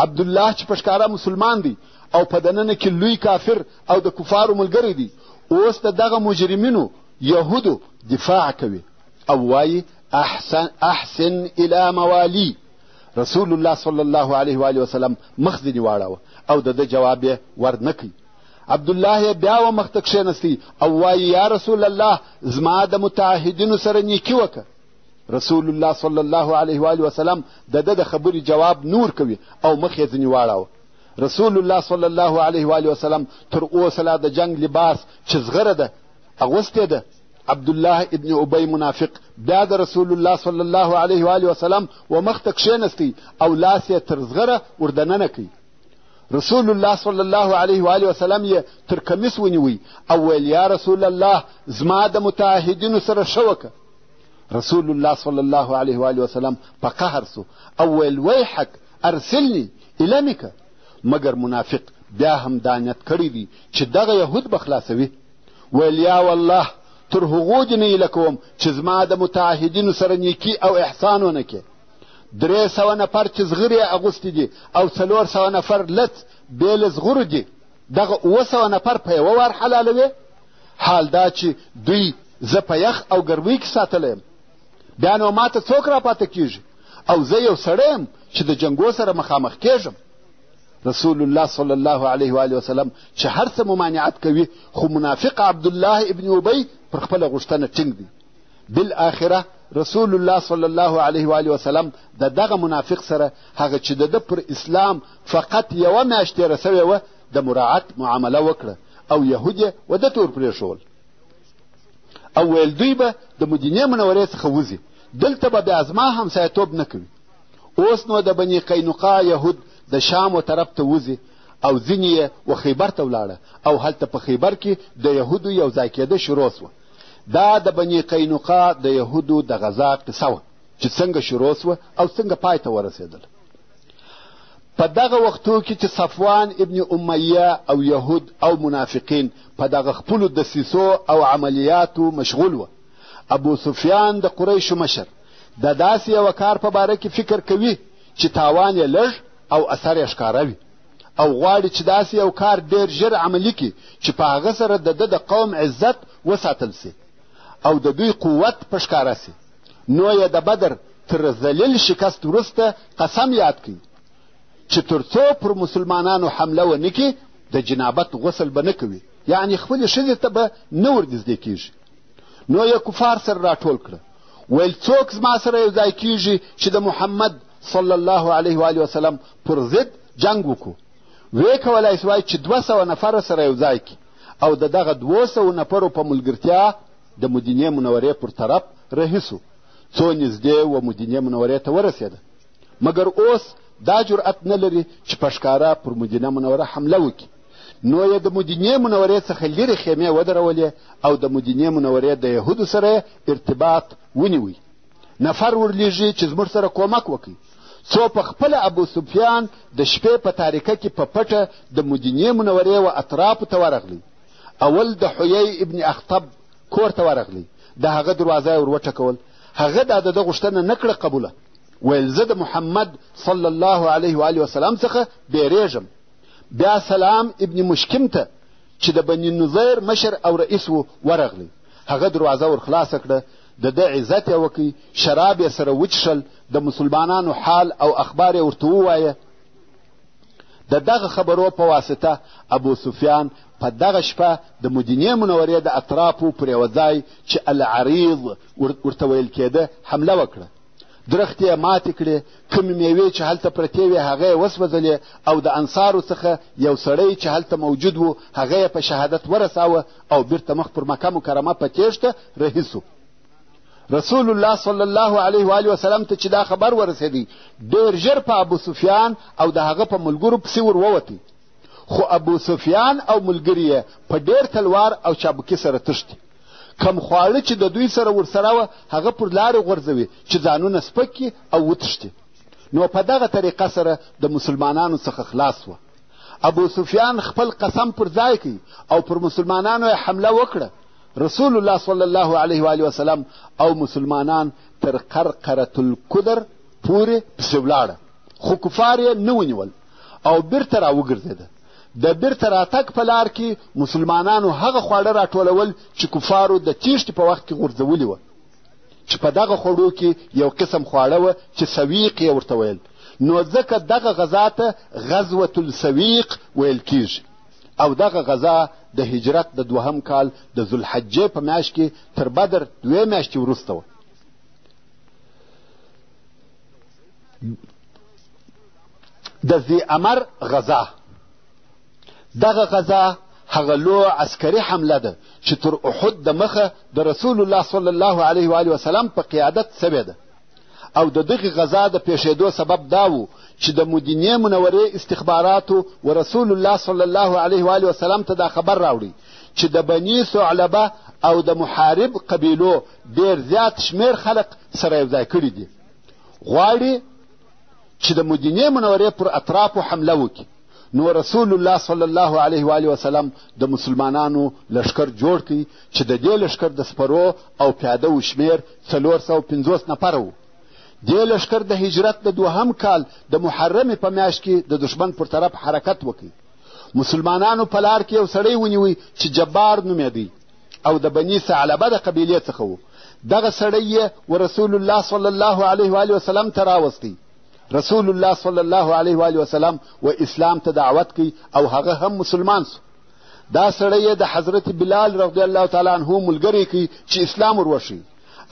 عبدالله چې په ښکاره مسلمان دی او په دننه کې لوی کافر او د کفارو ملګری دی اوس د دغه مجرمینو یهودو دفاع کوي او وایي احسن الی موالی. رسول الله صلی الله علیه و آله وسلم مخ ځینې واړاوه او د ده جواب یې ور نه کوي. عبدالله یې بیا ومخ ته کښېنستی او وایي یا رسول الله زما د متعهدینو سره نیکي وکړه. رسول الله صلی الله علیه و آله وسلم د ده د خبرې جواب نور کوي او مخ یې ځینې واړاوه. رسول الله صلی الله علیه و آله وسلم تر اوسه لا د جنگ لباس چې زغره ده اغوستې ده. عبدالله ابن ابی منافق بیا د رسول الله صلی الله علیه و آله وسلم و مخ ته کښېنستی او لاس یې تر زغره ور دننه کوي. رسول الله صلی الله علیه و آله وسلم یې تر کمیس ونیوی او ویل یا رسول الله زما د متعهدینو سره ښه وکړه. رسول الله صلی الله علیه و آله وسلم په قهر سو او ویل ویحک ارسلنی المک. مګر منافق بیا هم دا نیت کړی دی چې دغه یهود به خلاصوي. ویل یا والله تر هغو دې نه ایله کوم چې زما د متعهدینو سره نیکي او احسان ونه کړې. 300 نفر چې زغرې یې اغوستي دي او 400 نفر لڅ بې له زغرو دي، دغه 700 نفر په یوه وار حلالوي. حال دا چې دوی زه په یخ او ګرمۍ کې ساتلی یم، بیا نو ما ته څوک راپاته کېږي او زه یو سړی یم چې د جنګو سره مخامخ کېږم. رسول الله صلی الله علیه و آله وسلم چې هر څه ممانعت کوي خو منافق عبدالله ابن ابی پر خپله غوښتنه ټینګ دی. بالآخره رسول الله صلی الله علیه و آله وسلم د دغه منافق سره هغه چې د ده پر اسلام فقط یوه میاشت تېره سوې وه د مراعات معامله وکړه او یهود یې وده ته ورپرېښول او ویل دوی به د مدینې منورې څخه وځي، دلته به بیا زما همسایه‌توب نه کوي. اوس نو د بني قینقاع یهود د شام و طرف ته وځي او ځینې یې و خیبر ته ولاړه او هلته په خیبر کې د یهودو یو ځای کېده شروع سوه. دا د بني قینقاع د یهودو د غذا قصه وه چې څنګه شروع سوه او څنګه پای ته ورسېدله. په دغه وختو کې چې صفوان ابن امیه او یهود او منافقین په دغه خپلو دسیسو او عملیاتو مشغول وه، ابو سفیان د قریشو مشر د داسې یوه کار په باره کې فکر کوي چې تاوان یې لږ او اثر یې ښکاره وي او غواړي چې داسې یو کار ډېر ژر عملي کړي چې په هغه سره د ده د قوم عزت وساتل سي او د دوی قوت په ښکاره سي. نو یې د بدر تر ذلیل شکست وروسته قسم یاد کړي چې تر څو پر مسلمانانو حمله ونه کړي د جنابت غسل به نه کوي، یعنې خپلې ښځې ته به نه ورنږدې کېږي. نو یې کفار سره راټول کړه، ویل څوک زما سره یو ځای کېږي چې د محمد صلی الله علیه و وسلم پر ضد جنګ وکړو. ویې کولی سوای چې 200 نفره سره یو ځای کړي او د دغه 200 نفرو په ملګرتیا د مدینې منورې پر طرف رهي سو، څو نږدې و مدینې منورې ته ورسېده. مګر اوس دا جرأت نه لري چې په ښکاره پر مدینه منوره حمله وکړي. نو یې د مدینې منورې څخه لرې خیمې ودرولې او د مدینې منورې د یهودو سره ارتباط ونیوی. نفر ورلیږي چې زموږ سره کومک وکړي، څو په خپله ابو سفیان د شپې په تاریکه کې په پټه د مدینې منورې و اطرافو ته ورغلی. اول د حیی ابن اخطب کور ته ورغلی، د هغه دروازه یې ور وټکول. هغه دا د ده غوښتنه نه کړه قبوله، ویل زه د محمد صلی الله علیه و وسلم څخه بیریږم. بیا سلام ابن مشکم ته چې د بني نظیر مشر او رئیس و ورغلی، هغه دروازه ور خلاصه کړه، د ده عزت یې وکړي، شراب یې سره وچښل، د مسلمانانو حال او اخبار یې ورته ووایه. د دغه خبرو په واسطه ابو سفیان په دغه شپه د مدینې منورې د اطرافو پر یوه ځای چې العریض ورته ویل کېده حمله وکړه. درختې یې ماتې کړې، کومې میوې چې هلته پرتې وې هغه یې وسوځلې او د انصارو څخه یو سړی چې هلته موجود و هغه یې په شهادت ورساوه او بیرته مخ پر مکه مکرمه په تیښته رهي سو. رسول الله صلی الله علیه و وسلم ته چې دا خبر ورسېدی، ډېر ژر په ابو سفیان او د هغه په ملګرو پسې ور ووتی، خو ابو سفیان او ملګري یې په ډېر تلوار او چابکي سره تښتي. کم خواړه چې د دوی سره ورسره وه هغه پر لارې غورځوي چې ځانونه سپک کړي او وتښتي. نو په دغه طریقه سره د مسلمانانو څخه خلاص وه. ابو سفیان خپل قسم پر ځای کوي او پر مسلمانانو یې حمله وکړه. رسول الله صلی الله علیه و وسلم او مسلمانان تر قرقرة الکدر پورې پسې ولاړه، خو کفار یې نه ونیول او بیرته راوګرځېده. د بیرته راتګ په لار کې مسلمانانو هغه خواړه راټولول چې کفارو د تیښتې په وخت کې غورځولي وه، چې په دغه خوړو کې یو قسم خواړه وه چې سویق یې ورته ویل. نو ځکه دغه غذا ته غزوة السویق ویل کېږي او دغه غذا د هجرت د 2 کال د ذوالحجې په میاشت کې تر بدر 2 میاشتې وروسته وه. د ذی امر غذا، دغه غذا هغه لو عسکري حمله ده چې تر احد د مخه د رسول الله صلی الله علیه و وسلم په قیادت سوې ده او د دغه غذا د پیښېدو سبب دا و چې د مدینې منورې استخباراتو و رسول الله صلی الله علیه و وسلم ته دا خبر راوړي چې د بني ثعلبه او د محارب قبیلو ډېر زیات شمېر خلق سره یو ځای کړي دي، غواړي چې د مدینې منورې پر اطرافو حمله وکړي. نو رسول الله صلی الله علیه و وسلم د مسلمانانو لشکر جوړ کړي چې د دې لشکر د سپرو او پیاده و شمېر 450 نفره و. دې لشکر د هجرت د 2 کال د محرم په میاشت کې د دشمن پر طرف حرکت وکړي. مسلمانانو په لار کې یو سړی ونیوی چې جبار نومېدی او د بني ثعلبه د قبیلې څخه و. دغه سړی یې و رسول الله صلی الله علیه و وسلم ته راوستی. رسول الله صلی الله علیه و وسلم و اسلام ته دعوت کوي او هغه هم مسلمان سو. دا سړی د حضرت بلال رضی الله تعالی عنه ملګری کوي چې اسلام وروښي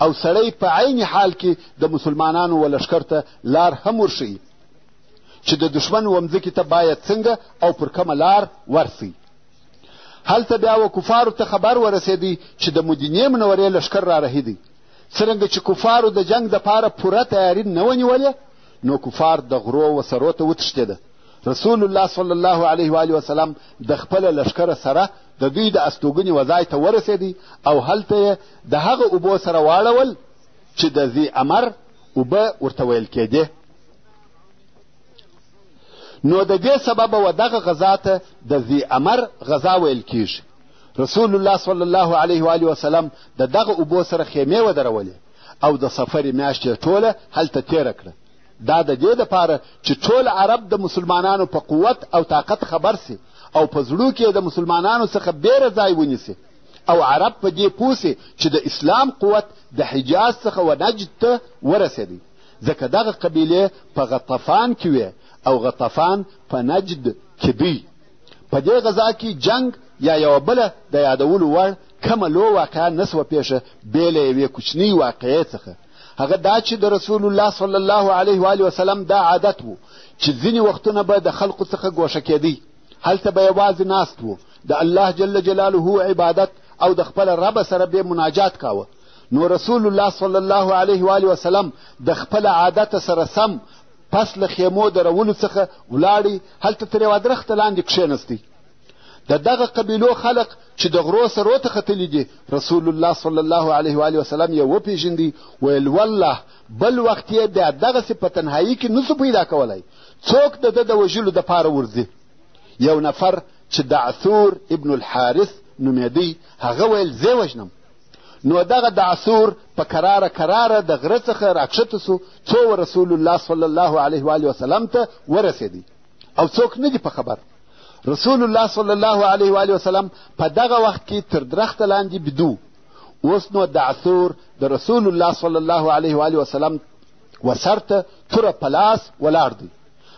او سړی په عین حال کې د مسلمانانو و لشکر ته لار هم ورښیي چې د دشمن ومځکې ته باید څنګه او پر کومه لار ورسي. هلته بیا و کفارو ته خبر ورسېدی چې د مدینې منورې لښکر را رهي دی. څرنګه چې کفارو د جنګ دپاره پوره تیاري نه ونیولې، نو کفار د غرو و سرو ته وتښتېده. رسول الله صلی الله علیه و آله وسلم د خپله لښکره سره د دوی د استوګنې وځای ته ورسېدی او هلته یې د هغه اوبو سره واړول چې د ذي امر اوبه ورته ویل کېدې. نو د دې سببه و دغه غذا ته د ذي امر غذا ویل کېږي. رسول الله صلی الله علیه و آله وسلم د دغه اوبو سره خیمې ودرولې او د سفر میاشت یې ټوله هلته تېره کړه. دا د دې دپاره چې ټول عرب د مسلمانانو په قوت او طاقت خبر سي او په زړو کې د مسلمانانو څخه بیره ځای ونیسي او عرب په دې پوه سي چې د اسلام قوت د حجاز څخه و نجد ته ورسېدی، ځکه دغه قبیلې په غطفان کې وې او غطفان په نجد کې دی. په دې غذا کې جنگ یا یوه بله د یادولو وړ کومه لو واقعه نه سوه پیښه بې له یوې کوچنۍ واقعې څخه. هغه دا چې د رسول الله صلی الله علیه و آله وسلم دا عادت و چې ځینې وختونه به د خلقو څخه ګوښه کېدی، هلته به یوازې ناست و، د الله جل جلاله عبادت او د خپل رب سره به مناجات کاوه. نو رسول الله صلی الله علیه و آله وسلم د خپل عادت سره سم پس له خیمو درولو څخه ولاړی، هلته تر یوه درخته لاندې کښېنستی. د دغه قبیلو خلق چې د غرو سرو ته ختلي دي، رسول الله صلی الله علیه و آله وسلم یې وپېژندی، ویل والله بل وخت یې بیا دغسې په تنهایي کې نسو پیدا کولی، څوک د ده د وژلو دپاره ورځي. یو نفر چې دعثور ابن الحارث نومېدی، هغه ویل زه وژنم. نو دغه دعثور په کراره د غره څخه راکښته سو څو رسول الله صلی الله علیه و آله وسلم ته ورسېدی او څوک نه دي په خبر. رسول الله صلی الله علیه و آله وسلم په دغه وخت کې تر درخته لاندې بدو. اوس نو دعثور د رسول الله صلی الله علیه و آله وسلم وسر ته توره په لاس ولاړ دی.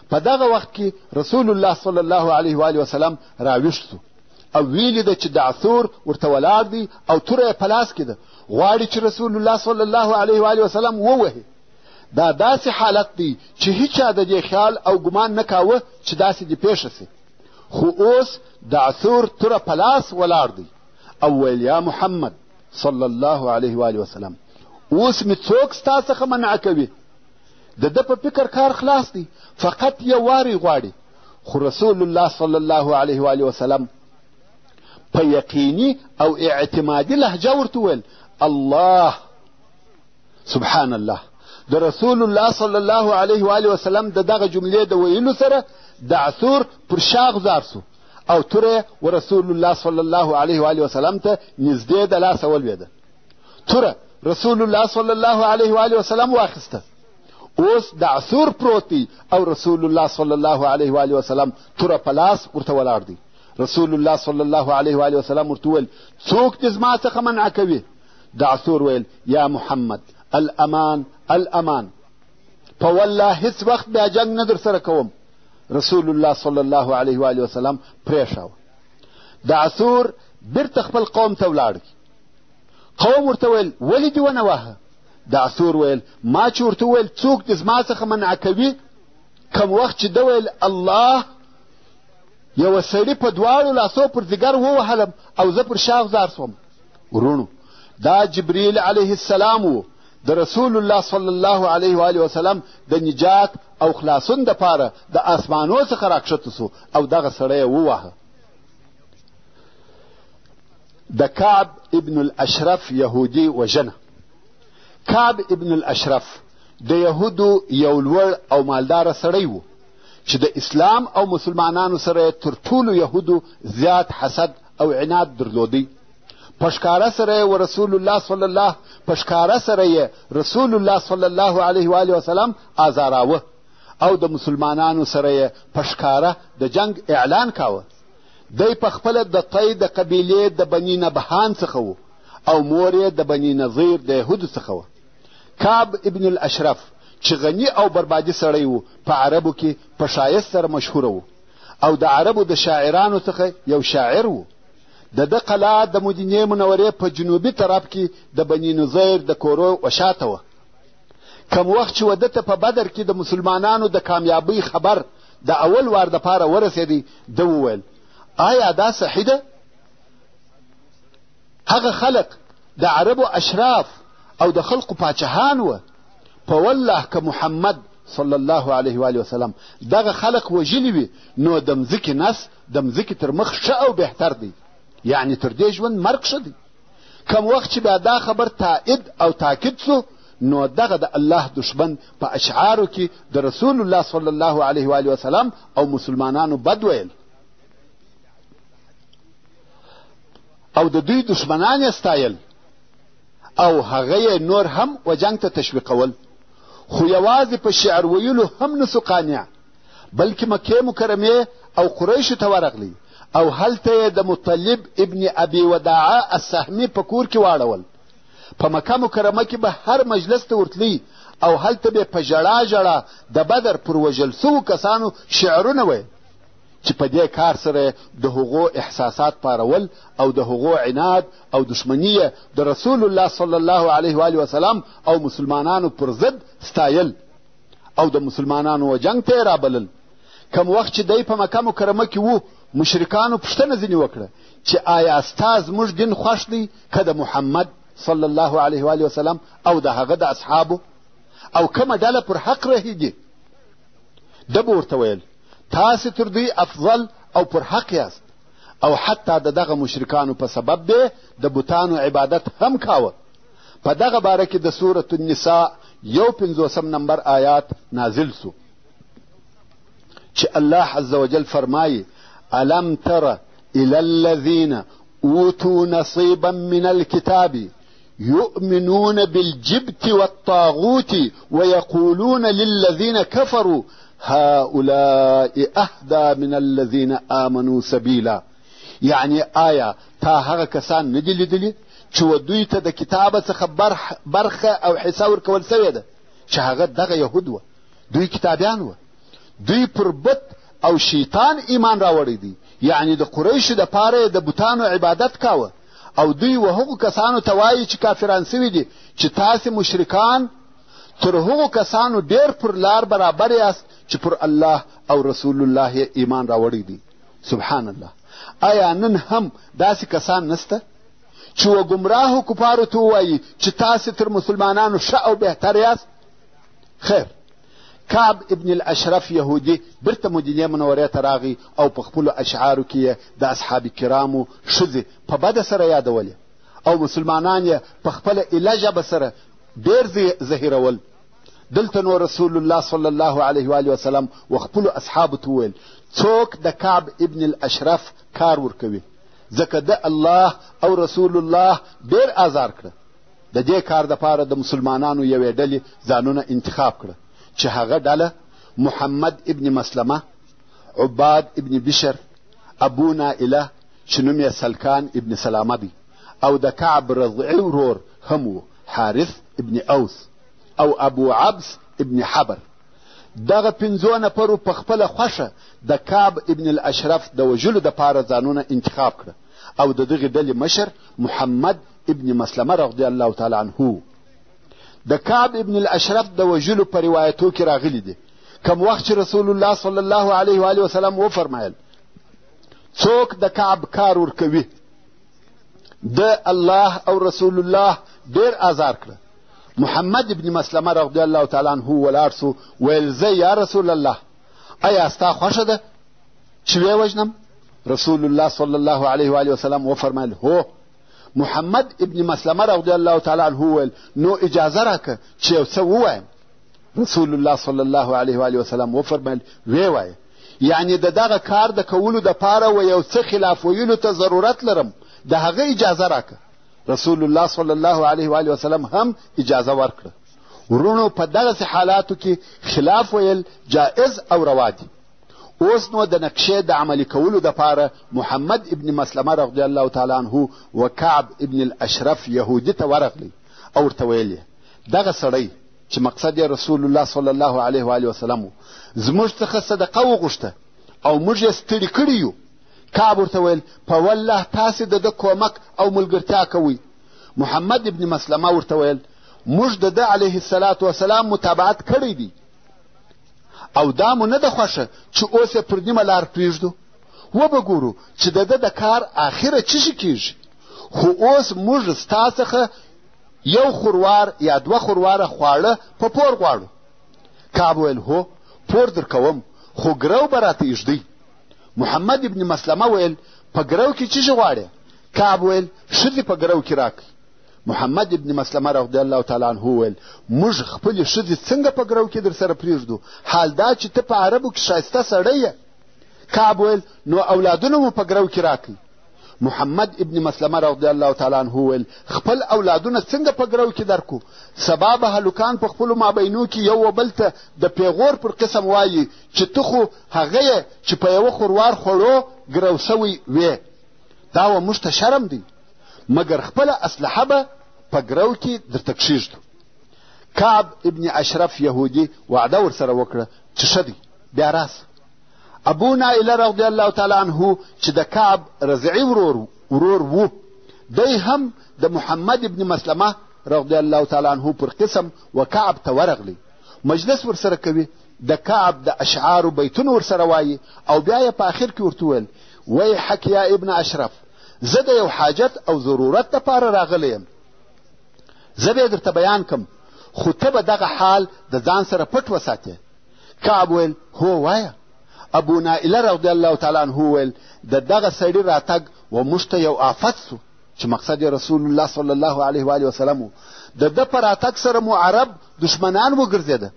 په دغه وخت کې رسول الله صلی الله علیه و آله وسلم راویښ سو او ویلي ده چې دعثور ورته ولاړ دی او توره یې په لاس کې ده، غواړي چې رسول الله صلی الله علیه و آله وسلم ووهي. دا داسې حالت دی چې هیچا د دې خیال او ګمان نه کاوه چې داسې دې پیښه سي. خو اوس دعثور توره په لاس ولاړ دی او ویل یا محمد صلی الله علیه و آله وسلم، اوس مې څوک ستا څخه منع کوي؟ د ده په فکر کار خلاص دی، فقط یو واری غواړي. خو رسول الله صلی الله علیه و آله وسلم په یقیني او اعتمادي لهجه ورته ویل الله. سبحان الله، د رسول الله صلی الله علیه و آله وسلم د دغه جملې د ویلو سره دعثور پر شا غزار سو او توره و رسول الله صلی الله علیه و آله وسلم ته نږدې د لاسه ولوېده. توره رسول الله صلی الله علیه و آله وسلم واخیسته. اوس دعثور پروت دی او رسول الله صلی الله علیه و آله وسلم توره په لاس ورته ولاړ دی. رسول الله صلی الله علیه و آله وسلم ورته ویل څوک دې زما څخه منع کوي؟ دعثور ویل یا محمد الامان الامان، په والله هیڅ وخت بیا جنګ نه در سره کوم. رسول الله صلی الله علیه و آله وسلم پرېښاوه. دعثور بیرته خپل قوم ته ولاړ. قوم ورته ویل ولې دې ونه واهه؟ دعثور ویل ما چې ورته ویل څوک دې زما څخه منع کوي، کوم وخت چې ده ویل الله، یوه سړي په دواړو لاسو پر ځیګر ووهلم او زه پر شا غزار سوم. ورونو دا جبریل علیه السلام و، د رسول الله صلی الله علیه و آله وسلم د نجات او خلاصون دپاره د آسمانو څخه راکښته سو او دغه سړی یې وواهه. د کعب ابن الاشرف یهودي وژنه. کعب ابن الاشرف د یهودو یو لوړ او مالداره سړی و چې د اسلام او مسلمانانو سره تر ټولو یهودو زیات حسد او عناد درلودی. پشکاره سره و رسول الله صلی الله علیه و آله وسلم آزاراوه او د مسلمانانو سره پشکاره د جنگ اعلان کاوه. دی په خپله د طی د قبیلې د بني نبهان څخه و او مور یې د بني نظیر د یهودو څخه و. کعب ابن الاشرف چې غني او بربادي سړی و، په عربو کې په ښایست سره مشهوره و او د عربو د شاعرانو څخه یو شاعر و. د ده قلعه د مدینې منورې په جنوبي طرف کې د بني نظیر د کورو وشاته وه. کم وخت چې وده ته په بدر کې د مسلمانانو د کامیابۍ خبر د اول وار دپاره ورسېدی، ده وویل آیا دا صحیح ده هغه خلق د عربو اشراف او د خلقو پاچهان وه. په والله که محمد صلی الله علیه و وسلم دغه خلق وژلي وي نو د مځکې نس د مځکې تر مخ ښه او بهتر دی، یعنی تر دې ژوند مرګ ښه دی. کم وخت چې بیا دا خبر تایید او تاکید سو نو دغه د الله دشمن په اشعارو کې د رسول الله صلی الله علیه و وسلم او مسلمانانو بد ویل او د دوی دشمنان یې ستایل او هغه یې نور هم و جنګ ته تشویقول. خو یوازې په شعر ویلو هم نسو قانع، بلکې مکې مکرمې او قریشو ته ورغلی او هلته یې د مطلب ابن ابي وداعه السهمي په کور کې واړول. په مکه مکرمه کې به هر مجلس ته ورتلی او هلته به په ژړا ژړا د بدر پر وژل سوو کسانو شعرونه ویل چې په دې کار سره د هغو احساسات پارول او د هغو عناد او دشمني د رسول الله صلی الله علیه و وسلم او مسلمانانو پر ضد ستایل او د مسلمانانو و جنګ ته یې رابلل. کم وخت چې دی په مکه مکرمه کې وو مشرکانو پوښتنه ځینې وکړه چې آیا ستا زموږ دین خوښ دی که د محمد صلی الله علیه و وسلم او د هغه د اصحابو او کومه ډله پر حق رهیږي؟ ده به ورته ویل تاسې تر دوی افضل او پر حق یاست او حتی د دغه مشرکانو په سبب به د بوتانو عبادت هم کاوه. په دغه باره کې د سورة النساء 51 نمبر آیات نازل سو چې الله عز وجل فرمایي الم تر الى الذين اوتوا نصيبا من الكتاب يؤمنون بالجبت والطاغوت ويقولون للذين كفروا هؤلاء اهدى من الذين آمنوا سبيلا. یعنی آیا تا هغه کسان نه دي لیدلي چې و دوی ته د کتابه څخه برخه او حصه ورکول سوې ده چې هغه دغه یهود وه، دوی کتابیان وه، دوی پر بت او شیطان ایمان راوړی دی، یعنی د قریشو دپاره د بوتانو عبادت کاوه او دوی و هغو کسانو ته وایي چې کافران سوي دي چې تاسې مشرکان تر هغو کسانو ډېر پر لار برابر یاست چې پر الله او رسول الله یې ایمان راوړی دی. سبحان الله. آیا نن هم داسې کسان نسته چې و ګمراهو کفارو ته ووایي چې تاسې تر مسلمانانو ښه او بهتر یاست؟ خیر، کعب ابن الاشرف یهودي بیرته مدینې منورې ته راغی او په خپلو اشعارو کې یې د اصحاب کرامو ښځې په بده سره یادولې او مسلمانان یې په خپله ایله ژبه سره ډېر زهیرول. دلته نو رسول الله صلی الله علیه و وسلم و خپلو اصحابو ته وویل څوک د کعب ابن الاشرف کار ورکوي ځکه د الله او رسول الله ډېر آزار کړه. د دې کار دپاره د مسلمانانو یوې ډلې ځانونه انتخاب کړه چې هغه ډله محمد ابن مسلمه، عباد ابن بشر، ابو نائله چې نوم یې سلکان ابن سلامه دی او د کعب رضعي ورور هم و حارث ابن اوس او ابو عبس ابن حبر. دغه 5 نفرو په خپله خوښه د کعب ابن الاشرف د وژلو دپاره ځانونه انتخاب کړه او د دغې ډلې مشر محمد ابن مسلمه رضی الله تعالی عنه. د کعب ابن الاشرف د وژلو په روایتو کې راغلی دی کم وخت چې رسول الله صلی الله علیه و وسلم وفرمایل څوک د کعب کار ورکوي د الله او رسول الله ډېر آزار کړه. محمد ابن مسلمه رضی الله تعالی عنه ولاړ سو ویل زه یا رسول الله آیا ستا خوښه ده چې ویې وژنم؟ رسول الله صلی الله علیه و وسلم وفرمایل هو. محمد ابن مسلمه رضی الله تعالی عنه ویل نو اجازه راکه چې یو څه ووایم. رسول الله صلی الله علیه و وسلم وفرمایل ویې وایه، یعنی د دغه کار د کولو دپاره و یو څه خلاف ویلو ته ضرورت لرم، د هغه اجازه راکه. رسول الله صلی الله علیه و وسلم هم اجازه ورکړه. ورونو په دغسې حالاتو کې خلاف ویل جائز او روا دي. اوس نو د نقشې د عملي کولو دپاره محمد ابن مسلمه رضی الله تعالی عنه و کعب ابن الاشرف یهودي ته ورغلی او ورته ویل یې دغه سړی چې مقصد یې رسول الله صلی الله علیه و وسلم زموږ څخه صدقه وغوښته او موږ یې ستړي کړي یو. کعب ورته ویل په والله تاسې د ده کومک او ملګرتیا کوئ. محمد ابن مسلمه ورته ویل موږ د ده علیه الصلاة وسلام متابعت کړی دی او دا مو نه ده خوښه چې اوس یې پر نیمه لار پرېږدو. وبه ګورو چې د ده د کار آخره څه شي کېږي. خو اوس موږ ستا څخه یو خوروار یا 2 خورواره خواړه په پور غواړو. کعب ویل هو پور در کوم، خو ګرو به راته ایږدئ. محمد ابن مسلمه ویل په ګرو کې څه غواړې؟ کعب ویل ښځې په ګرو کې راکړئ. محمد ابن مسلمه رضی الله تعالی عنه ویل موږ خپلې ښځې څنګه په ګرو کې در سره پرېږدو، حال دا چې ته په عربو کې ښایسته سړی یې. کعب ویل نو اولادونه مو په ګرو کې راکړئ. محمد ابن مسلمه رضی الله تعالی عنه ویل خپل اولادونه څنګه په ګرو کې درکو؟ سبا به هلکان په خپلو مابینو کې یو و بل ته د پیغور پر قسم وایي چې ته خو هغه یې چې په یوه خوروار خوړو ګرو سوی وې. دا و موږ ته شرم دی، مګر خپله اسلحه به په ګرو کې درته کښېږدو. کعب ابن اشرف یهودي وعده ورسره وکړه چې ښه دی بیا راسه. ابو نائله رضی الله تعالی عنه چې د کعب رضعي ورور و، دی هم د محمد ابن مسلمه رضی الله تعالی عنه پر قسم و کعب ته ورغلی، مجلس ورسره کوي، د کعب د اشعارو بیتونه ورسره وایي او بیا یې په آخر کې ورته وویل ویحک یا ابن اشرف، زه د یو حاجت او ضرورت دپاره راغلی یم، زه به یې درته بیان کم، خو ته به دغه حال د ځان سره پټ وساتې. کعب ویل هو وایه. ابو نائله رضی الله تعالی عنه ویل د دغه سړي راتګ و موږ ته یو آفت سو چې مقصد یې رسول الله صلی الله علیه و آله وسلم و. د ده په راتګ سره مو عرب دشمنان وګرځېده،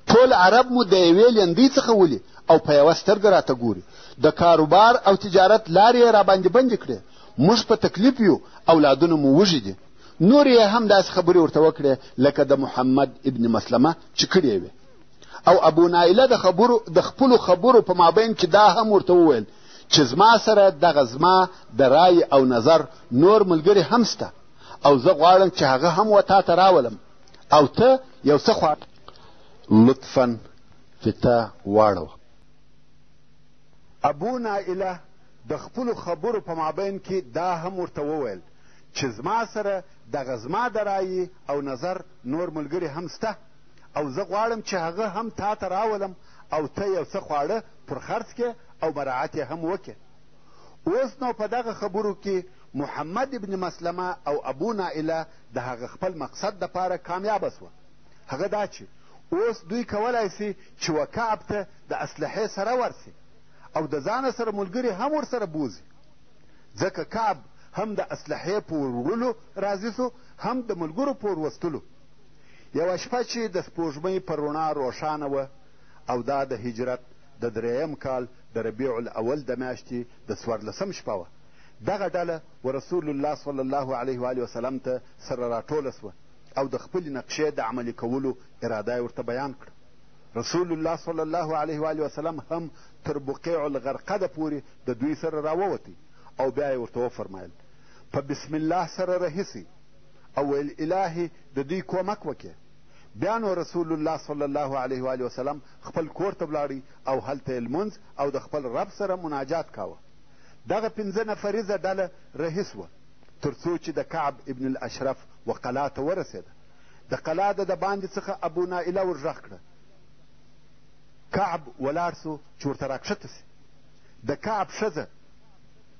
ټول عرب مو د یوې لیندۍ څخه ولي او په یوه سترګه راته ګوري. د کاروبار او تجارت لارې یې راباندې بندې کړې، موږ په تکلیف یو، اولادونه مو وږي دي. نور یې هم داسې خبرې ورته وکړې لکه د محمد ابن مسلمه چې کړې وې. او ابو نائله د خپلو خبرو په مابین کې دا هم ورته وویل چې زما سره دغه زما د رای او نظر نور ملګري هم سته او زه غواړم چې هغه هم و تا ته راولم او ته یو څه خواړه لطفا فته واړوه. ابو نائله د خپلو خبرو په مابین کې دا هم ورته وویل چې زما سره دغه زما د رای او نظر نور ملګري هم سته او زه غواړم چې هغه هم تا ته راولم او ته یو څه خواړه پر خرڅ کې او مراعات یې هم وکړې. اوس نو په دغه خبرو کې محمد ابن مسلمه او ابو نائله د هغه خپل مقصد دپاره کامیابه سوه. هغه دا چې اوس دوی کولی سي چې و کعب ته د اسلحې سره ورسي او د ځانه سره ملګري هم ورسره بوځي، ځکه کعب هم د اسلحې په وړلو راضي سو، هم د ملګرو په وروستلو. یوه شپه چې د سپوږمۍ په رڼا روښانه وه او دا د هجرت د 3 کال د ربیع الاول د میاشتې د 14 شپه وه، دغه ډله و رسول الله صلی الله علیه و آله وسلم ته سره راټوله سوه او د خپلې نقشې د عملي کولو اراده یې ورته بیان کړه. رسول الله صلی الله علیه و آله وسلم هم تر بقیع الغرقده پورې د دوی سره راووتی او بیا یې ورته وفرمایل په بسم الله سره رهیسئ او ویل الهي د دوی کومک وکړي. بیا نو رسول الله صلی الله علیه و آله وسلم خپل کور ته ولاړی او هلته یې لمونځ او د خپل رب سره مناجات کاوه. دغه 5 نفریزه ډله رهي سوه تر څو چې د کعب ابن الاشرف و قلا ته ورسېده. د قلا د باندې څخه ابو نائله ور غږ کړه. کعب ولاړ سو چې ورته راکښته سي. د کعب ښځه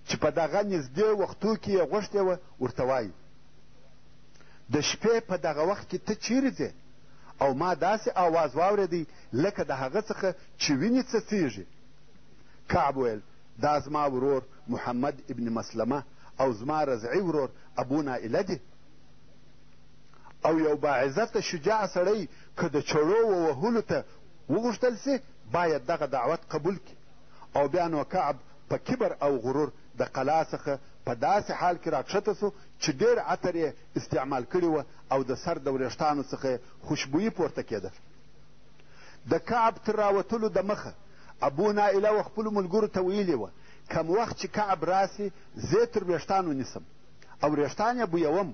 چې په دغه نږدې وختو کې یې غوښتې وه ورته وایي د شپې په دغه وخت کې ته چیرې ځې او ما داسې آواز واورېدی لکه د هغه څخه چې وینې څڅېږي. کعب ویل دا زما ورور محمد ابن مسلمه او زما رضعي ورور ابو نائله دی او یو باعزته شجاع سړی که د چړو ووهلو ته وغوښتل سي باید دغه دعوت قبول کړي. او بیا نو کعب په کبر او غرور د قلا څخه په داسې حال کې راکښته سو چې ډېر عطر یې استعمال کړي وه او د سر د وریښتانو څخه خوشبویي پورته کېده. د کعب تر راوتلو د مخه ابو نائله و خپلو ملګرو ته ویلې وه کم وخت چې کعب راسي زه تر وریښتانو نیسم او وریښتان یې بویوم.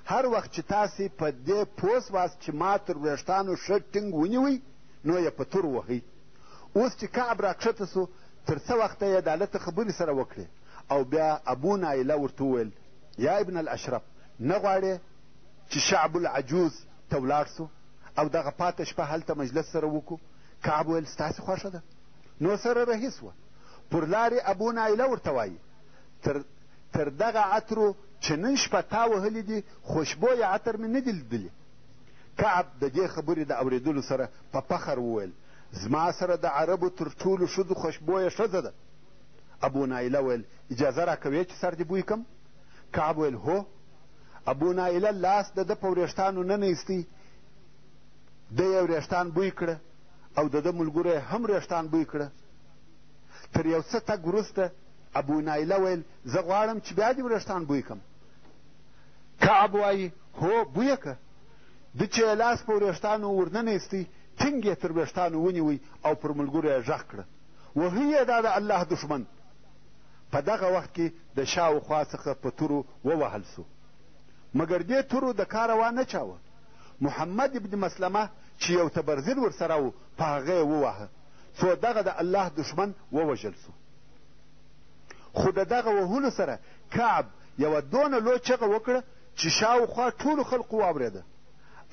هر وخت چې تاسې په دې پوه سواست چې ما تر وریښتانو ښه ټینګ ونیوئ نو یې په تور وهئ. اوس چې کعب راکښته سو تر څه وخته یې د هلته خبرې سره وکړې او بیا ابو نائله ورته وویل یا ابن الاشرف نه غواړې چې شعب العجوز ته ولاړ سو او دغه پاته شپه هلته مجلس سره وکړو؟ کعب ویل ستاسې خوښه ده. نو سره رهي سوه. پر لارې ابو نائله ورته وایي تر دغه عطرو چې نن شپه تا وهلي دي خوشبویه عطر مې نه دي لیدلي. کعب د دې خبرې د اورېدلو سره په فخر وویل زما سره د عربو تر ټولو ښځو خوشبویه ښځه ده. ابو نایله ویل اجازه راکوې چې سر دې بوی کم؟ کعب ویل هو. ابو نایله لاس د ده په وریښتانو ننیستی، ده یې وریښتان بوی کړه او د ده ملګرو یې هم وریښتان بوی کړه. تر یو څه تګ وروسته ابو نایله ویل زه غواړم چې بیا دې وریښتان بوی کم. کعب وایي هو بویه که. ده چې یې لاس په وریښتانو ورننیستی ټینګ یې تر وریښتانو ونیوی او پر ملګرو یې غږ کړه وهی یې دا د الله دښمن. په دغه وخت کې د شاوخوا څخه په تورو ووهل سو، مګر دې تورو د کاره وانه چاوه. محمد ابن مسلمه چې یو تبرزیل ورسره و په هغه یې وواهه څو دغه د الله دښمن ووژل سو. خو د دغه وهلو سره کعب یوه دونه لو چغه وکړه چې شاوخوا ټولو خلقو واورېده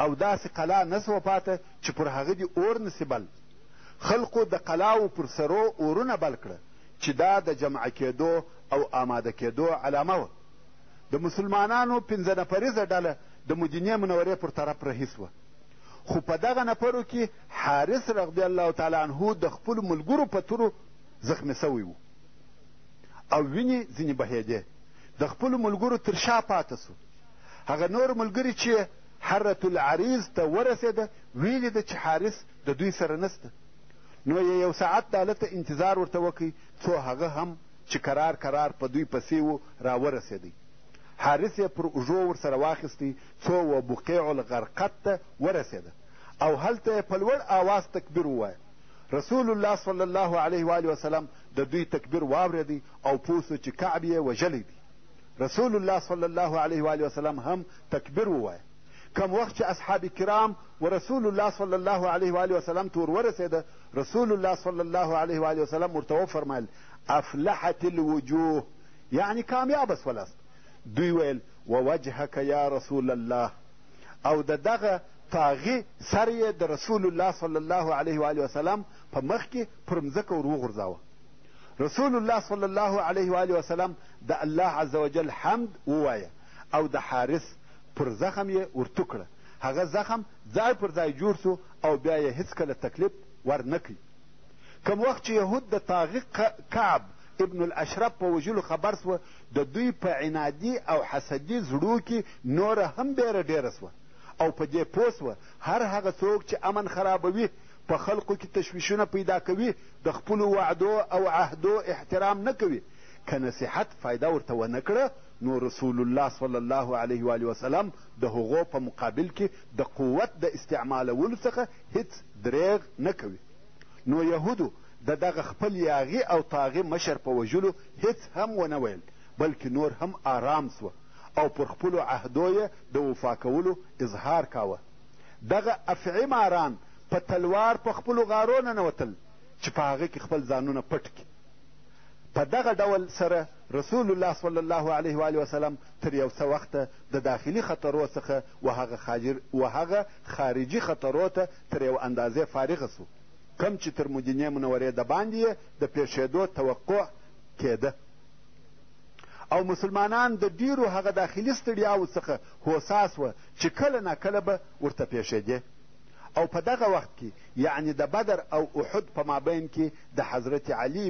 او داسې قلا نه سوه پاته چې پر هغه دې اور نسي بل. خلقو د قلاو پر سرو اورونه بل کړه چې دا د جمع کېدو او آماده کېدو علامه وه. د مسلمانانو 5 نفریزه ډله د مدینې منورې پر طرف رهي سوه، خو په دغه نفرو کې حارث رضی الله تعالی عنه د خپلو ملګرو په تورو زخمي سوی و او وینې ځینې بهېدې. د خپلو ملګرو تر شا پاته سو. هغه نور ملګري چې حرة العریض ته ورسېده ویلې ده چې حارث د دوی سره نسته، نو یې یو ساعت د هلته انتظار ورته وکړي څو هغه هم چې کرار په دوی پسې و راورسېدی. حارث یې پر اوږو ورسره واخیستی څو و بقیع الغرقد ته ورسېده او هلته یې په لوړ آواز تکبیر ووایه. رسول الله صلی الله علیه و آله وسلم د دوی تکبیر واورېدی او پوه سو چې کعب یې وژلی دی. رسول الله صلی الله علیه و آله وسلم هم تکبیر ووایه. کم وخت چې اصحاب کرام و رسول الله صلی الله علیه و آله وسلم ته ورورسېده، رسول الله صلی الله علیه و آله وسلم ورته وفرمیل افلحت الوجوه، یعنی کامیابه سولاست. دوی ویل ووجهک یا رسول الله، او د دغه طاغي سر یې د رسول الله صلی الله علیه و آله وسلم په مخ کې پر مځکه ور وغورځاوه. رسول الله صلی الله علیه و آله وسلم د الله عز وجل حمد ووایه او د حارث پر زخم یې ورتو کړه. هغه زخم ځای پر ځای جوړ سو او بیا یې هیڅکله تکلیف ور نه کړي. کم وخت چې یهود د طاغي کعب ابن الاشرف په وژلو خبر سوه، د دوی په عنادي او حسدي زړو کې نوره هم بیره ډېره سوه او په دې پوه سوه هر هغه څوک چې امن خرابوي، په خلقو کې تشویشونه پیدا کوي، د خپلو وعدو او عهدو احترام نه کوي، که نصیحت فایده ورته ونه کړه نو رسول الله صلی الله علیه و آله وسلم د هغو په مقابل کې د قوت د استعمالولو څخه هیڅ دریغ نه کوي. نو یهودو د دغه خپل یاغي او طاغي مشر په وژلو هیڅ هم ونه ویل، بلکې نور هم آرام سوه او پر خپلو عهدو یې د وفا کولو اظهار کاوه. دغه افعی ماران په تلوار په خپلو غارو ننوتل چې په هغه کې خپل ځانونه پټ کړي. په دغه ډول سره رسول الله صلی الله علیه و آله وسلم تر یو څه وخته د داخلي خطرو څخه و هغه خارجي خطرو ته تر یو اندازې فارغه سو، کم چې تر مدینې منورې د باندې یې د پیښېدو توقع کېده. او مسلمانان د ډیرو هغه داخلي ستړیاو څخه هوسا سوه چې کله ناکله به ورته پیښېدې. او په دغه وخت کې یعنی د بدر او احد په مابین کې د حضرت علی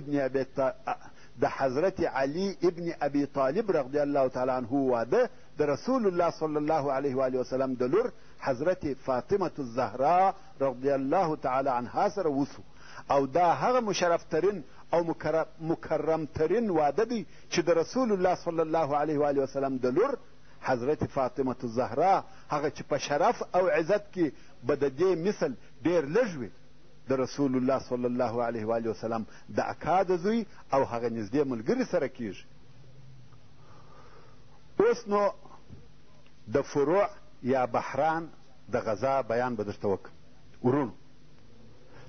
ابن ابي طالب رضی الله تعالی عنه واده د رسول الله صلی الله علیه و آله وسلم د لور حضرت فاطمه الزهرا رضی الله تعالی عنها سره وسو، او دا هغه مشرفترین او مکرمترین واده دی چې د رسول الله صلی الله علیه و آله وسلم د لور حضرت فاطمه الزهرا هغه چې په شرف او عزت کې به د دې مثل ډېر لږ وي، د رسول الله صلی الله علیه و آله وسلم د اکا د زوی او هغه نږدې ملګري سره کیږي. اوس نو د فروع یا بحران د غزا بیان به درته وکړم. ورونو،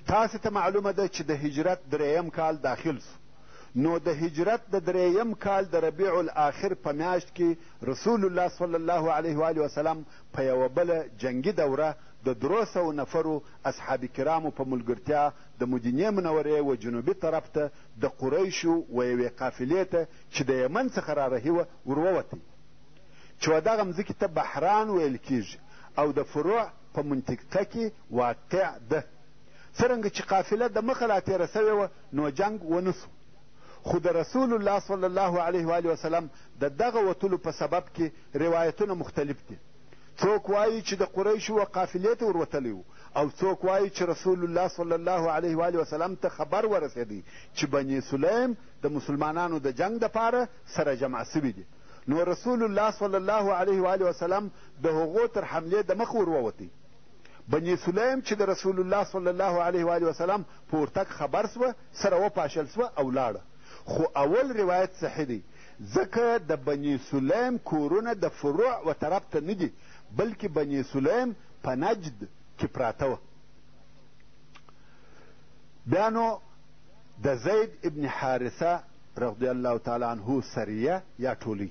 تاسې ته معلومه ده چې د هجرت 3م کال داخل سو، نو د هجرت د 3م کال د ربیع الاخر په میاشت کې رسول الله صلی الله علیه و آله وسلم په یوه بله جنگي دوره د 300 نفرو اصحاب کرامو په ملګرتیا د مدینې منورې و جنوبي طرف ته د قریشو و یوې قافلې ته چې د یمن څخه رارهي وه ورووتی. چې و دغه مځکې ته بحران ویل کیږي او د فروع په منطقه کې واقع ده. څرنګه چې قافله د مخه را تېره سوې وه نو جنګ ونه سو، خو د رسول الله صلی الله علیه و وسلم د دغه وتلو په سبب کې روایتونه مختلف دي. څوک وایي چې د قریشو و قافلې ته وروتلی و او څوک وایي چې رسول الله صلی الله علیه و وسلم ته خبر ورسېدی چې بني سلیم د مسلمانانو د جنګ دپاره سره جمع سوي دي. نو رسول الله صلی الله علیه و وسلم د هغو تر حملې د مخ ورووتی. بني سلیم چې د رسول الله صلی الله علیه و وسلم په ورتګ خبر سوه سره وپاشل سوه او لاړه. خو اول روایت صحیح دی ځکه د بني سلیم کورونه د فروع و طرف ته نه دي بلکې بني سلیم په نجد کې پراته وه. بیا نو د زید ابن حارثه رضی الله تعالی عنه سریه یا ټولۍ،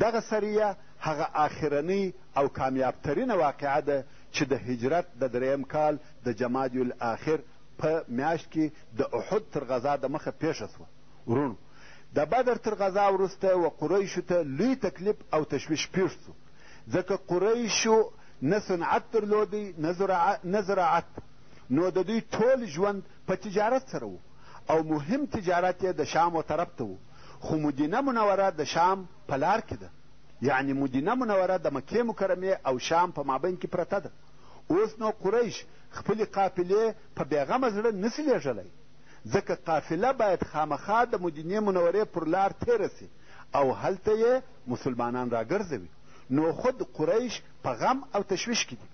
دغه سریه هغه آخرنۍ او کامیابترینه واقعه ده چې د هجرت د 3 کال د جمادی الاخر په میاشت کې د احد تر غذا د مخه پیښه سوه. ورونو د بدر تر غذا وروسته و قریشو ته لوی تکلیف او تشویش پیښ سو ځکه قریشو نه صنعت درلودی نه زراعت، نو د دوی ټول ژوند په تجارت سره و او مهم تجارت یې د شام و طرف ته و. خو مدینه منوره د شام په لار کې ده، یعنی مدینه منوره د مکې مکرمې او شام په مابین کې پرته ده. اوس نو قریش خپلې قافلې په بېغمه زړه نسي لېږلی ځکه قافله باید خامخا د مدینې منورې پر لار تېره سي او هلته یې مسلمانان راګرځوي. نو خود قریش په غم او تشویش کې دي.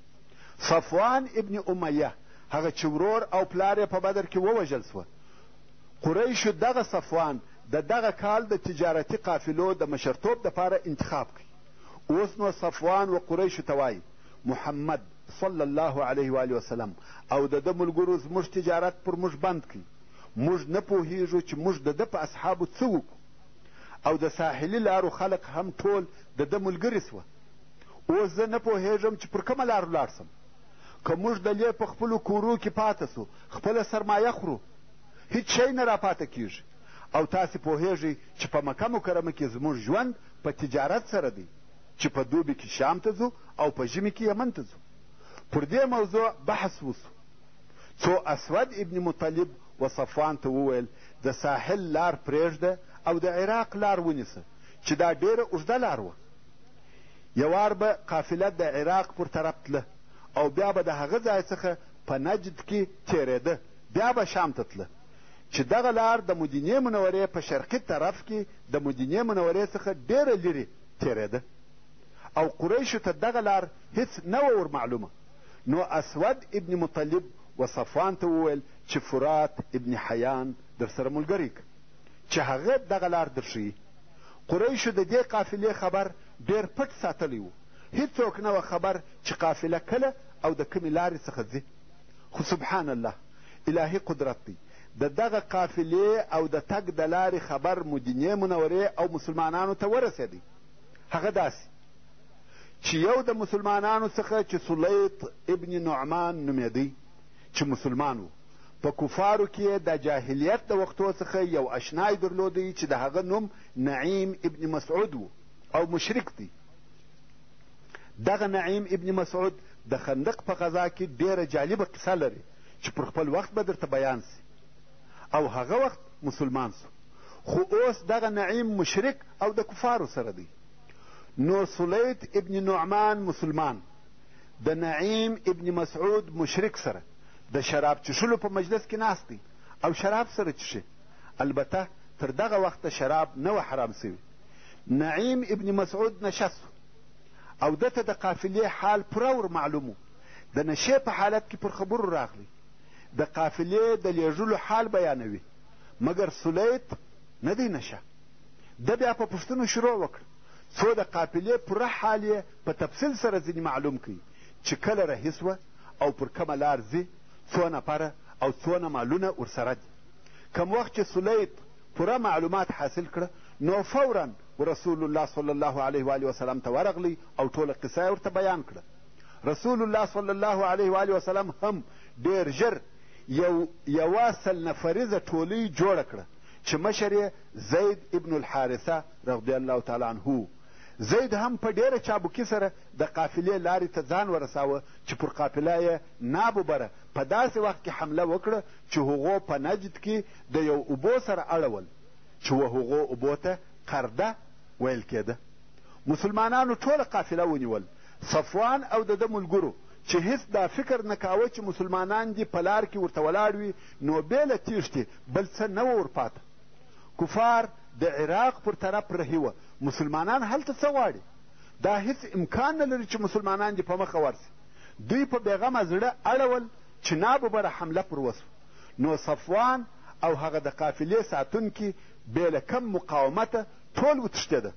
صفوان ابن امیه هغه چې ورور او پلار یې په بدر کې ووژل سوه. قریشو دغه صفوان د دغه کال د تجارتي قافلو د مشرتوب دپاره انتخاب کوي. اوس نو صفوان و قریشو ته وایي محمد صلی الله علیه و وسلم او د ده ملګرو زموږ تجارت پر موږ بند کړي. موږ نه پوهیږو چې موږ د ده په اصحابو څه وکړو او د ساحلي لارو خلق هم ټول د ده ملګري سوه. اوس زه نه پوهیږم چې پر کومه لار ولاړ سم. که موږ د لې په خپلو کورو کې پاته سو خپله سرمایه خورو هیڅ شی نه راپاته کیږي او تاسې پوهیږئ چې په مکه مکرمه کې زموږ ژوند په تجارت سره دی چې په دوبي کې شام ته ځو او په ژمي کې یمن ته ځو. پر دې موضوع بحث وسو څو اسود ابن مطلب و صفوان ته وویل د ساحل لار پرېږده او د عراق لار ونیسه چې دا ډېره اوږده لار وه. یوار به قافله د عراق پر طرف تله او بیا به د هغه ځای څخه په نجد کې تېرېده، بیا به شام ته تله چې دغه لار د مدینې منورې په شرقي طرف کې د مدینې منورې څخه ډېره لرې تېرېده او قریشو ته دغه لار هیڅ نه وه ور معلومه. نو اسود ابن مطلب و صفوان ته وویل چې فرات ابن حیان در سره ملګری که چې هغه دغه لار درښیي. قریشو د دې قافلې خبر ډېر پټ ساتلی و، هیڅوک نه وه خبر چې قافله کله او د کومې لارې څخه ځي. خو سبحان الله الهي قدرت دی، د دغه قافلې او د تګ د لارې خبر مدینې منورې او مسلمانانو ته ورسېدی. هغه داسې چې یو د مسلمانانو څخه چې سلیط ابن نعمان نومېدی چې مسلمان و، په کفارو کې د جاهلیت د وختو څخه یو اشنای درلودی چې د هغه نوم نعیم ابن مسعود و او مشرک دی. دغه نعیم ابن مسعود د خندق په غذا کې ډېره جالبه قصه لري چې پر خپل وخت به درته بیان سي او هغه وخت مسلمان سو. خو اوس دغه نعیم مشرک او د کفارو سره دی. نو سلیط ابن نعمان مسلمان د نعیم ابن مسعود مشرک سره د شراب چښلو په مجلس کې ناست دی او شراب سره چښي. البته تر دغه وخته شراب نه و حرام سوي. نعیم ابن مسعود نشه سو او دته د قافلې حال پوره ور معلوم و. د نشې په حالت کې پر خبرو راغلی د قافلې د لیږلو حال بیانوي، مګر سلیط نه دی نشه. ده بیا په پوښتنو شروع وکړه څو د قافلې پوره حال یې په تفصیل سره ځینې معلوم کړي چې کله رهي سوه او پر کومه لار ځي، څو نفره او څونه مالونه ورسره دي. کم وخت چې سلیط پوره معلومات حاصل کړه نو فورا رسول الله صلی الله علیه و وسلم ته ورغلی او ټوله قصه یې ورته بیان کړه. رسول الله صلی الله علیه و وسلم هم ډېر ژر یوه سل نفریزه ټولۍ جوړه کړه چې مشر یې زید ابن الحارثه رضی الله تعالی عنه. زید هم په ډېره چابکي سره د قافلې لارې ته ځان ورساوه چې پر قافله یې ناببره په داسې وخت کې حمله وکړه چې هغو په نجد کې د یو اوبو سره اړول چې و هغو اوبو ته قرده ویل کېده. مسلمانانو ټوله قافله ونیول. صفوان او د ده ملګرو چې هیڅ دا فکر نه کاوه چې مسلمانان دې په لار کې ورته ولاړ وي نو بې له تیښتې بل څه نه وه ورپاته. کفار د عراق پر طرف رهي وه. مسلمانان هلته څه غواړي؟ دا هیڅ امکان نه لري چې مسلمانان دې په مخه ورسي. دوی په بېغمه زړه اړول چې ناببره حمله پر وسوه. نو صفوان او هغه د قافلې ساتونکي بې له کم مقاومته ټول وتښتېده.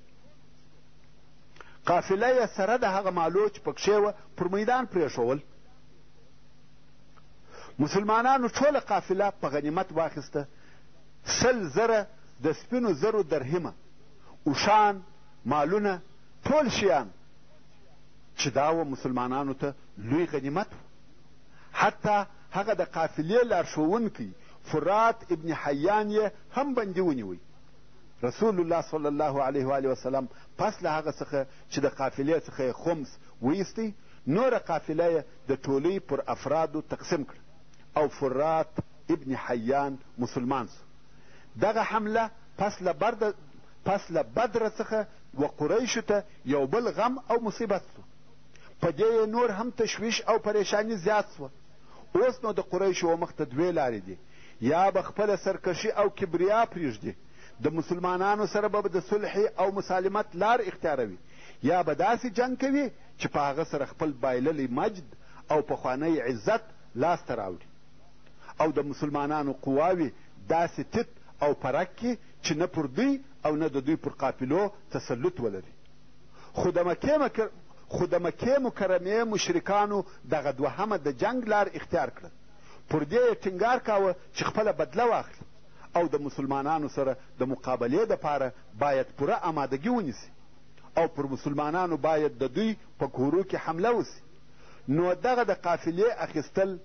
قافله یې سره د هغه مالو چې پکښې وه پر میدان پرېښول. مسلمانانو ټوله قافله په غنیمت واخیسته. 100,000 د سپینو زرو درهمه، اوښان، مالونه، ټول شیان چې دا و مسلمانانو ته لوی غنیمت و. حتی هغه د قافلې لارښوونکی فرات ابن حیان یې هم بندي ونیوی. رسول الله صلی الله علیه و آله وسلم پس له هغه څخه چې د قافلې څخه یې خمس وایستی، نوره قافله یې د ټولۍ پر افرادو تقسیم کړه او فرات ابن حیان مسلمان سو. دغه حمله پس له بدره څخه و قریشو ته یو بل غم او مصیبت سو. په دې یې نور هم تشویش او پریشانی زیات سوه. اوس نو د قریشو مخ ته دوې لارې دي. یا به خپله سرکشي او کبریا پرېږدي، د مسلمانانو سره به د صلح او مسالمت لار اختیاروي، یا به داسې جنګ کوي چې په هغه سره خپل بایللی مجد او پخوانی عزت لاسته راوړي او د مسلمانانو قواوي داسې تت او پرک کړي چې نه پر دوی او نه د دوی پر قافلو تسلط ولري. خو د مکې مکرمې مشرکانو دغه دوهمه د جنګ لار اختیار کړه. پر دې یې ټینګار کاوه چې خپله بدله واخلي او د مسلمانانو سره د مقابلې دپاره باید پوره آمادګي ونیسي او پر مسلمانانو باید د دوی په کورو کې حمله وسي. نو دغه د قافلې اخیستل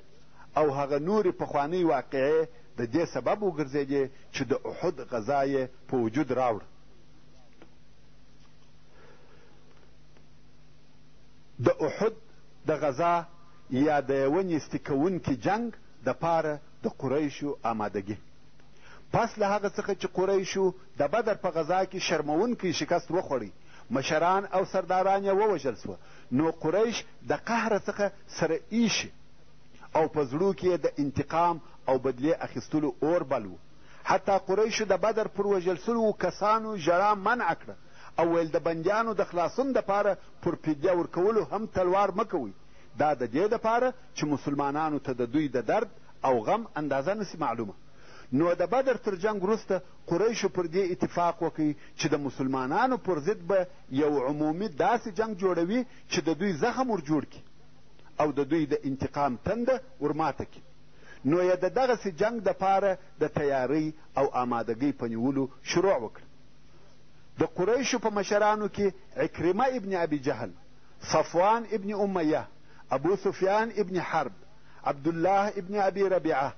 او هغه نورې پخوانۍ واقعې د دې سبب وګرځېدې چې د احد غزا یې په وجود راوړه. د احد د غزا یا د یوه نیستي کوونکي جنګ دپاره د قریشو آمادګي. پس له هغه څخه چې قریشو د بدر په غزا کې شرموونکی شکست وخوړی، مشران او سرداران یې ووژل سوه، نو قریش د قهره څخه سره ایشي او په زړو کې د انتقام او بدلې اخیستلو اور بل و. حتی قریشو د بدر پر وژل سوو کسانو ژړا منع کړه او ویل د بندیانو د خلاصون دپاره پر فدیه ورکولو هم تلوار مه کوئ. دا د دې دپاره چې مسلمانانو ته د دوی د درد او غم اندازه نسی معلومه. نو د بدر تر جنگ وروسته قریشو پر دې اتفاق وکړي چې د مسلمانانو پر ضد به یو عمومي داسې جنگ جوړوي چې د دوی زخم ور جوړ کړي او د دوی د انتقام تنده ورماته کړي. نو یې د دغسې جنگ دپاره د تیارۍ او آمادګۍ په نیولو شروع وکړه. د قریشو په مشرانو کې عکرمه ابن ابي جهل، صفوان ابن امیه، ابو سفیان ابن حرب، عبدالله ابن ابي ربیعه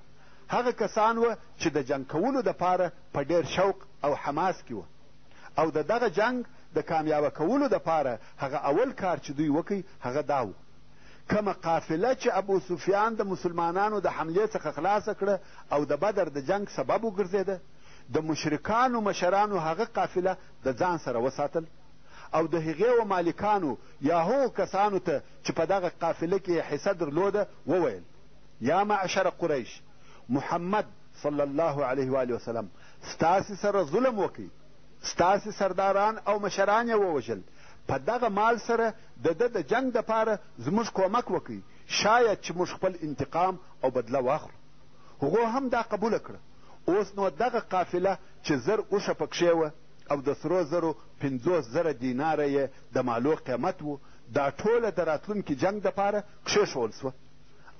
هغه کسان وه چې د جنګ کولو دپاره په ډېر شوق او حماس کې وه او د دغه جنګ د کامیابه کولو دپاره هغه اول کار چې دوی وکړي هغه دا و. کومه قافله چې ابو سفیان د مسلمانانو د حملې څخه خلاصه کړه او د بدر د جنګ سبب وګرځېده، د مشرکانو مشرانو هغه قافله د ځان سره وساتل او د هغې و مالکانو یا هغو کسانو ته چې په دغه قافله کې حصه درلوده وویل: یا معشر قریش، محمد صلی الله علیه و آله وسلم ستاسې سره ظلم وکړي، ستاسې سرداران او مشران یې ووژل، په دغه مال سره د ده د جنګ دپاره زموږ کومک وکړي، شاید چې موږ خپل انتقام او بدله واخلو. هغو هم دا قبوله کړه. اوس نو دغه قافله چې 1000 اوښه پکښې وه او د سرو زرو 50,000 دیناره یې د مالو قیمت و، دا ټوله د راتلونکي جنګ دپاره کښېښول سوه.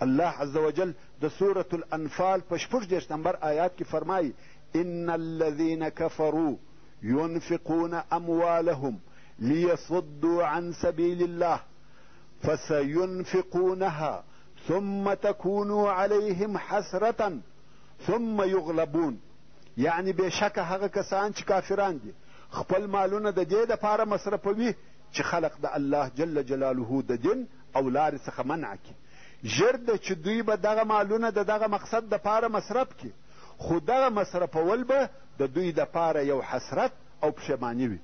الله عز وجل د سورة الانفال په 46 نمبر آیات کې فرمایي: ان الذین کفروا ينفقون اموالهم ليصدوا عن سبيل الله فسينفقونها ثم تكون عليهم حسرة ثم يغلبون. یعنی بېشکه هغه کسان چې کافران دي خپل مالونه د دې دپاره مصرفوي چې خلق د الله جل جلاله د دین او لارې څخه منع کړي. ژر ده چې دوی به دغه مالونه د دغه مقصد دپاره مصرف کړي، خو دغه مصرفول به د دوی دپاره یو حسرت او پښیماني وي،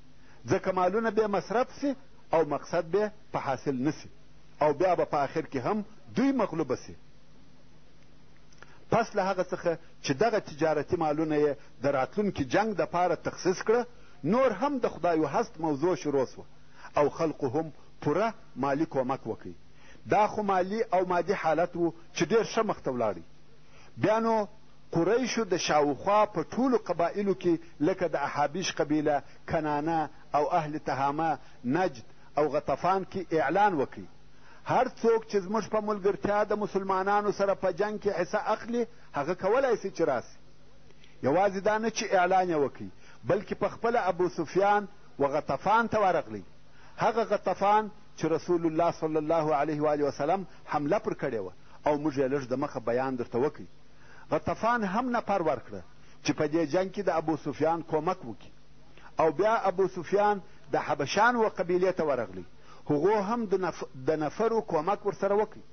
ځکه مالونه بیا مصرف سي او مقصد بیا په حاصل نسي او بیا به په آخر کې هم دوی مغلوبه سي. پس له هغه څخه چې دغه تجارتي مالونه یې د راتلونکي جنگ دپاره تخصیص کړه، نور هم د خدای و هست موضوع شروع سوه او خلقو هم پوره مالی کومک وکړي. دا خو مالی او مادي حالت و چې ډېر ښه مخته ولاړی. بیا نو قریشو د شاوخوا په ټولو قبایلو کې لکه د احابیش قبیله، کنانه او اهل تهامه، نجد او غطفان کې اعلان وکړي هر څوک چې زموږ په ملګرتیا د مسلمانانو سره په جنگ کې حصه اخلي هغه کولی سي چې راسي. یوازې دا نه چې اعلان یې وکړي بلکې په خپله ابو سفیان و غطفان ته ورغلی، هغه غطفان چې رسول الله صلی الله علیه و وسلم حمله پر کړې وه او موږ یې لږ د مخه بیان درته وکړي. غطفان هم نفر ورکړه چې په دې جنگ کې د ابو سفیان کومک وکړي او بیا ابو سفیان د حبشان و قبیلې ته ورغلی، هغو هم د نفرو کومک ورسره وکړي.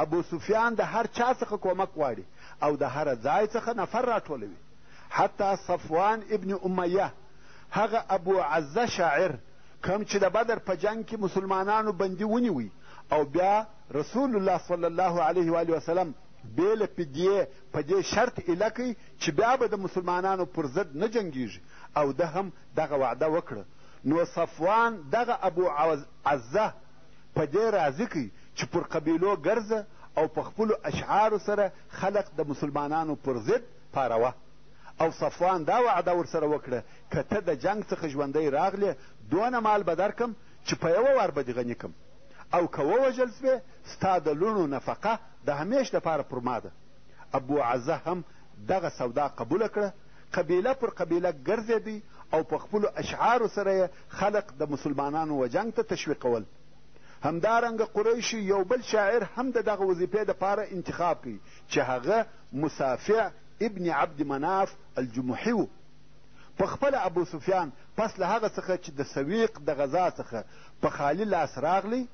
ابو سفیان د هر چا څخه کومک غواړي او د هر ځای څخه نفر راټولوي. حتی صفوان ابن امیه، هغه ابو عزه شاعر کم چې د بدر په جنگ کې مسلمانانو بندي ونیوی او بیا رسول الله صلی الله علیه و وسلم بې له فدیې په دې شرط ایله کوي چې بیا به د مسلمانانو پر ضد نه جنګیږي او ده هم دغه وعده وکړه. نو صفوان دغه ابو عزه په دې راضي کوي چې پر قبیلو ګرځه او په خپلو اشعارو سره خلق د مسلمانانو پر ضد پاروه. او صفوان دا وعده ورسره وکړه که ته د جنگ څخه ژوندی راغلې دونه مال به درکم چې په یوه وار به دې غني کم، او که ووژل سوې ستا د لوڼو نفقه د همیش دپاره پر ما ده. ابو عزه هم دغه سودا قبوله کړه، قبیله پر قبیله ګرځېدی او په خپلو اشعارو سره یې خلق د مسلمانانو و جنگ ته تشویقول. همدارنګه قریشو یو بل شاعر هم د دغه وظیفې دپاره انتخاب کوي چې هغه مسافع ابن عبد مناف الجمحي و. په خپله ابو سفیان پس له هغه څخه چې د سویق د غذا څخه په خالي لاس راغلی،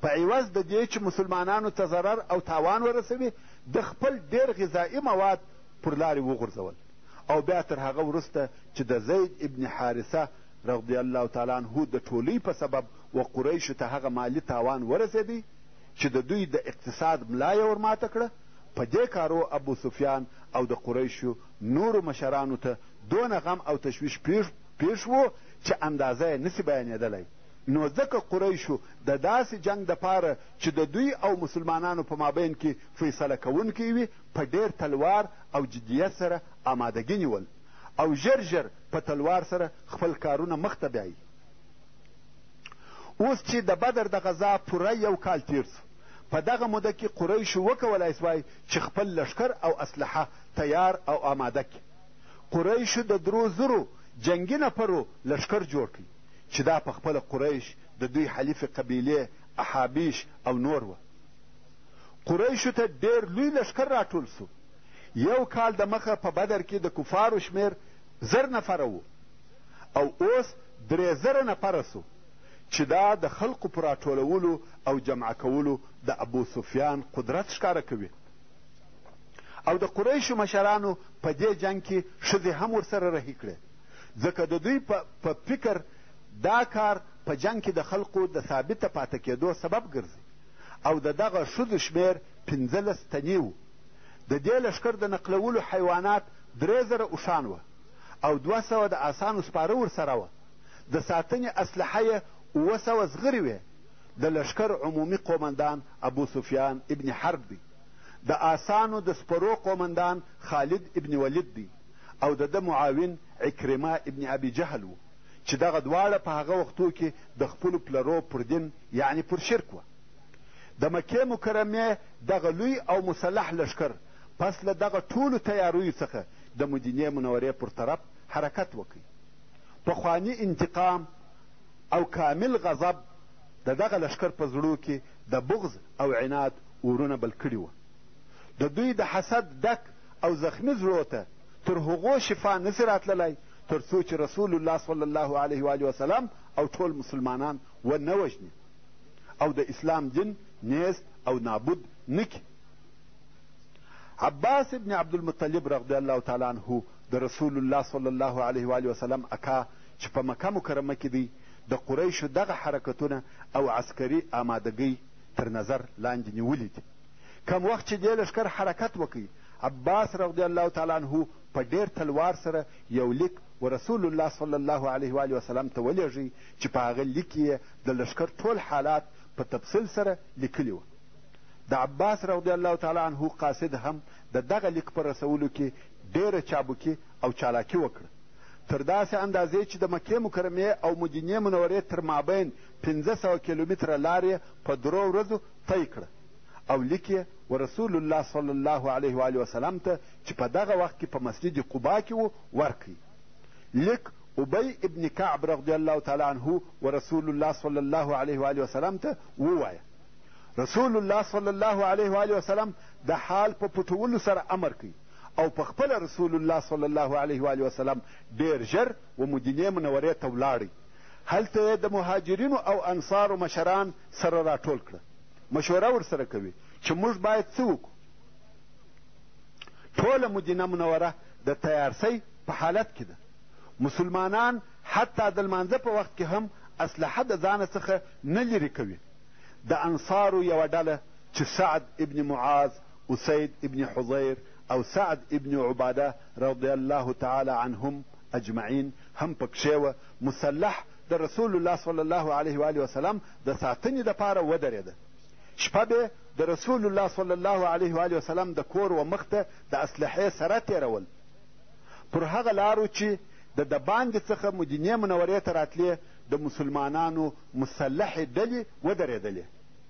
په عوض د دې چې مسلمانانو ته ضرر او تاوان ورسوي، د خپل ډېر غذایي مواد پر لارې وغورځول او بیا تر هغه وروسته چې د زید ابن حارثه رضی الله تعالی عنه د ټولۍ په سبب و قریشو ته هغه مالی تاوان ورسېدی چې د دوی د اقتصاد ملا یې ورماته کړه. په دې کارو ابو سفیان او د قریشو نورو مشرانو ته دونه غم او تشویش پیښ و چې اندازه یې نسي بیانېدلی. نو ځکه قریشو د داسې جنگ دپاره چې د دوی او مسلمانانو په مابین کې فیصله کوونکی وي په ډېر تلوار او جدیت سره آمادګي نیول او ژر ژر په تلوار سره خپل کارونه مخته بیایي. اوس چې د بدر د غذا پوره یو کال تیر سو، په دغه موده کې قریشو وکولی سوای چې خپل لشکر او اسلحه تیار او آماده کړي. قریشو د 3000 جنګي نفرو لشکر جوړ کړي چې دا په خپله قریش د دوی حلیف قبیلې احابیش او نور وه. قریشو ته ډېر لوی لشکر راټول سو. یو کال د مخه په بدر کې د کفارو شمیر 1000 نفره و او اوس 3000 نفره سو چې دا د خلقو په راټولولو او جمع کولو د ابو سفیان قدرت ښکاره کوي. او د قریشو مشرانو په دې جنگ کې ښځې هم ورسره رهي کړې، ځکه د دوی په فکر دا کار په جنگ کې د خلقو د ثابته پاته کېدو سبب ګرځي. او د دغه ښځو شمیر 15 تنې و. د دې لښکر د نقلولو حیوانات 3000 اوښان وه او 200 د آسانو سپاره ورسره وه. د ساتنې اسلحه یې 700 زغرې وې. د لښکر عمومي قومندان ابو سفیان ابن حرب دی. د آسانو د سپرو قومندان خالد ابن ولید دی او د معاون عکرمه ابن ابي جهل و چې دغه دواړه په هغه وختو کې د خپلو پلرو پر دین یعنی پر شرک وه. د مکې مکرمې دغه لوی او مسلح لښکر پس له دغه ټولو تیاریو څخه د مدینې منورې پر طرف حرکت وکړي. پخواني انتقام او کامل غضب د دغه لښکر په زړو کې د بغض او عناد اورونه بل کړي وه. د دوی د حسد ډک او زخمي زړو ته تر هغو شفا نسي راتللی تر څو چې رسول الله صلی الله علیه و وسلم او ټول مسلمانان ونه وژني او د اسلام دین نیز او نابود نه کړي. عباس ابن عبدالمطلب رضی الله تعالی عنه د رسول الله صلی الله علیه و وسلم اکا چې په مکه مکرمه کې دی د قریشو دغه حرکتونه او عسکري آمادګۍ تر نظر لاندې نیولي دي. کم وخت چې دې لښکر حرکت وکړي عباس رضی الله تعالی عنه په ډېر تلوار سره یو لیک و رسول الله صلی الله علیه و وسلم ته ولېږئ چې په هغه لیک یې د لښکر ټول حالات په تفصیل سره لیکلي وه. د عباس رضی الله تعالی عنه قاصد هم د دغه لیک په رسولو کې ډېره چابکي او چالاکي وکړه، تر داسې اندازې چې د مکې مکرمې او مدینې منورې تر مابین 500 کیلومتره لار په 3 ورځو طی کړه او لیک یې و رسول الله صلی الله علیه و وسلم ته چې په دغه وخت کې په مسجد قبا کې و ورکړي. لیک ابی ابن کعب رضی الله تعالی عنه و رسول الله صلی الله علیه و وسلم ته ووایه. رسول الله صلی الله علیه و وسلم د حال په پټولو سره امر کوي او په خپله رسول الله صلی الله علیه و وسلم ډېر ژر و مدینې منورې ته ولاړی. هلته یې د مهاجرینو او انصارو مشران سره راټول کړه، مشوره ورسره کوي چې موږ باید څه وکړو. ټوله مدینه منوره د تیارسۍ په حالت کې ده. مسلمانان حتی د لمانځه په وخت کې هم اسلحه د ځانه څخه نه لرې کوي. د انصارو یوه ډله چې سعد ابن معاذ، اسید ابن حضیر او سعد ابن عباده رضی الله تعالی عنهم اجمعین هم پکښې وه، مسلح د رسول الله صلی الله علیه و وسلم د ساتنې دپاره ودرېده. شپه به د رسول الله صلی الله علیه و وسلم د کور و مخ ته د اسلحې سره تېرول. پر هغه لارو چې د باندې څخه مدینې منورې ته راتلې د مسلمانانو مسلحې ډلې ودرېدلې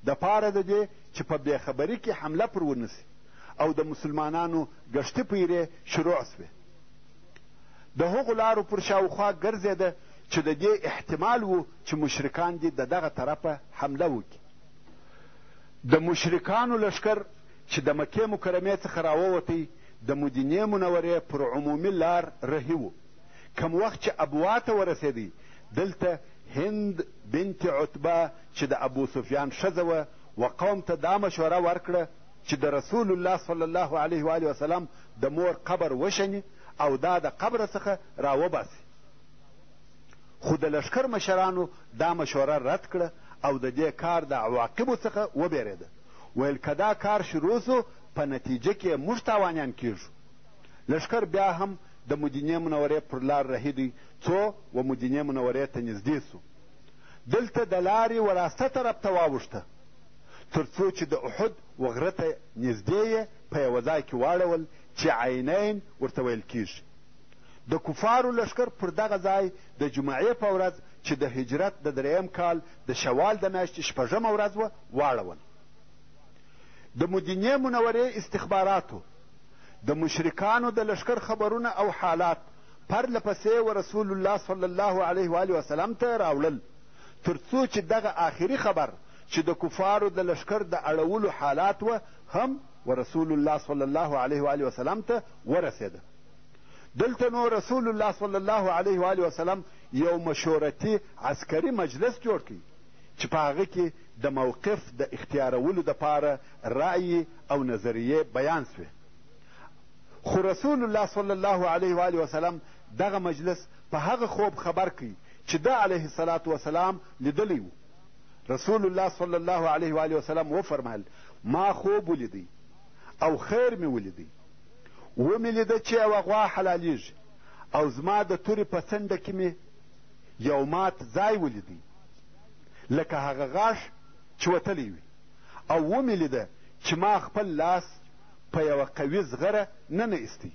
دپاره د دې چې په بېخبري کې حمله پر ونسي او د مسلمانانو ګشتي پیرې شروع سوې. د هغو لارو پر شاوخوا ګرځېده چې د دې احتمال و چې مشرکان دې د دغه طرفه حمله وکړي. د مشرکانو لښکر چې د مکې مکرمې څخه راووتی د مدینې منورې پر عمومي لار رهي و. کم وخت چې ابوا ته ورسېدی دلته هند بنت عتبه چې د ابو سفیان ښځه وه و قوم ته دا مشوره ورکړه چې د رسول الله صلی الله علیه و وسلم د مور قبر وشني او دا د قبره څخه راوباسي. خو د لښکر مشرانو دا مشوره رد کړه او د دې کار د عواقبو څخه وبېرېده. ویل که دا کار شروع سو په نتیجه کې موږ تاوانیان کیږو. لښکر بیا هم د مدینې منورې پر لار رهي دی څو و مدینې منورې ته نږدې سو. دلته د لارې وراسته طرف ته واوښته تر څو چې د احد و غره ته نږدې یې په یوه ځای کې واړول چې عینین ورته ویل کیږي. د کفارو لښکر پر دغه ځای د جمعې په ورځ چې د هجرت د 3 کال د شوال د میاشتې 6مه ورځ وه واړول. د مدینې منورې استخباراتو د مشرکانو د لښکر خبرونه او حالات پرله پسې و رسول الله صلی الله علیه و وسلم ته راوړل تر څو چې دغه آخري خبر چې د کفارو د لښکر د اړولو حالات وه هم و رسول الله صلی الله علیه و وسلم ته ورسېده. دلته نو رسول الله صلی الله علیه و وسلم یو مشورتي عسکري مجلس جوړ کړي چې په هغه کې د موقف د اختیارولو دپاره رأی او نظریې بیان سوې. خو رسول الله صلی الله علیه و وسلم دغه مجلس په هغه خوب خبر کوي چې ده علیه الصلاة وسلام لیدلی و. رسول الله صلی الله علیه و وسلم وفرمایل ما خوب ولیدی او خیر مې ولیدی ومې لیده چې یوه غوا حلالیږي او زما د تورې په څنډه کې مې یو مات ځای ولیدی لکه هغه غاښ چې وتلی وي او ومې لیده چې ما خپل لاس په یوه قوي زغره نه ایستی.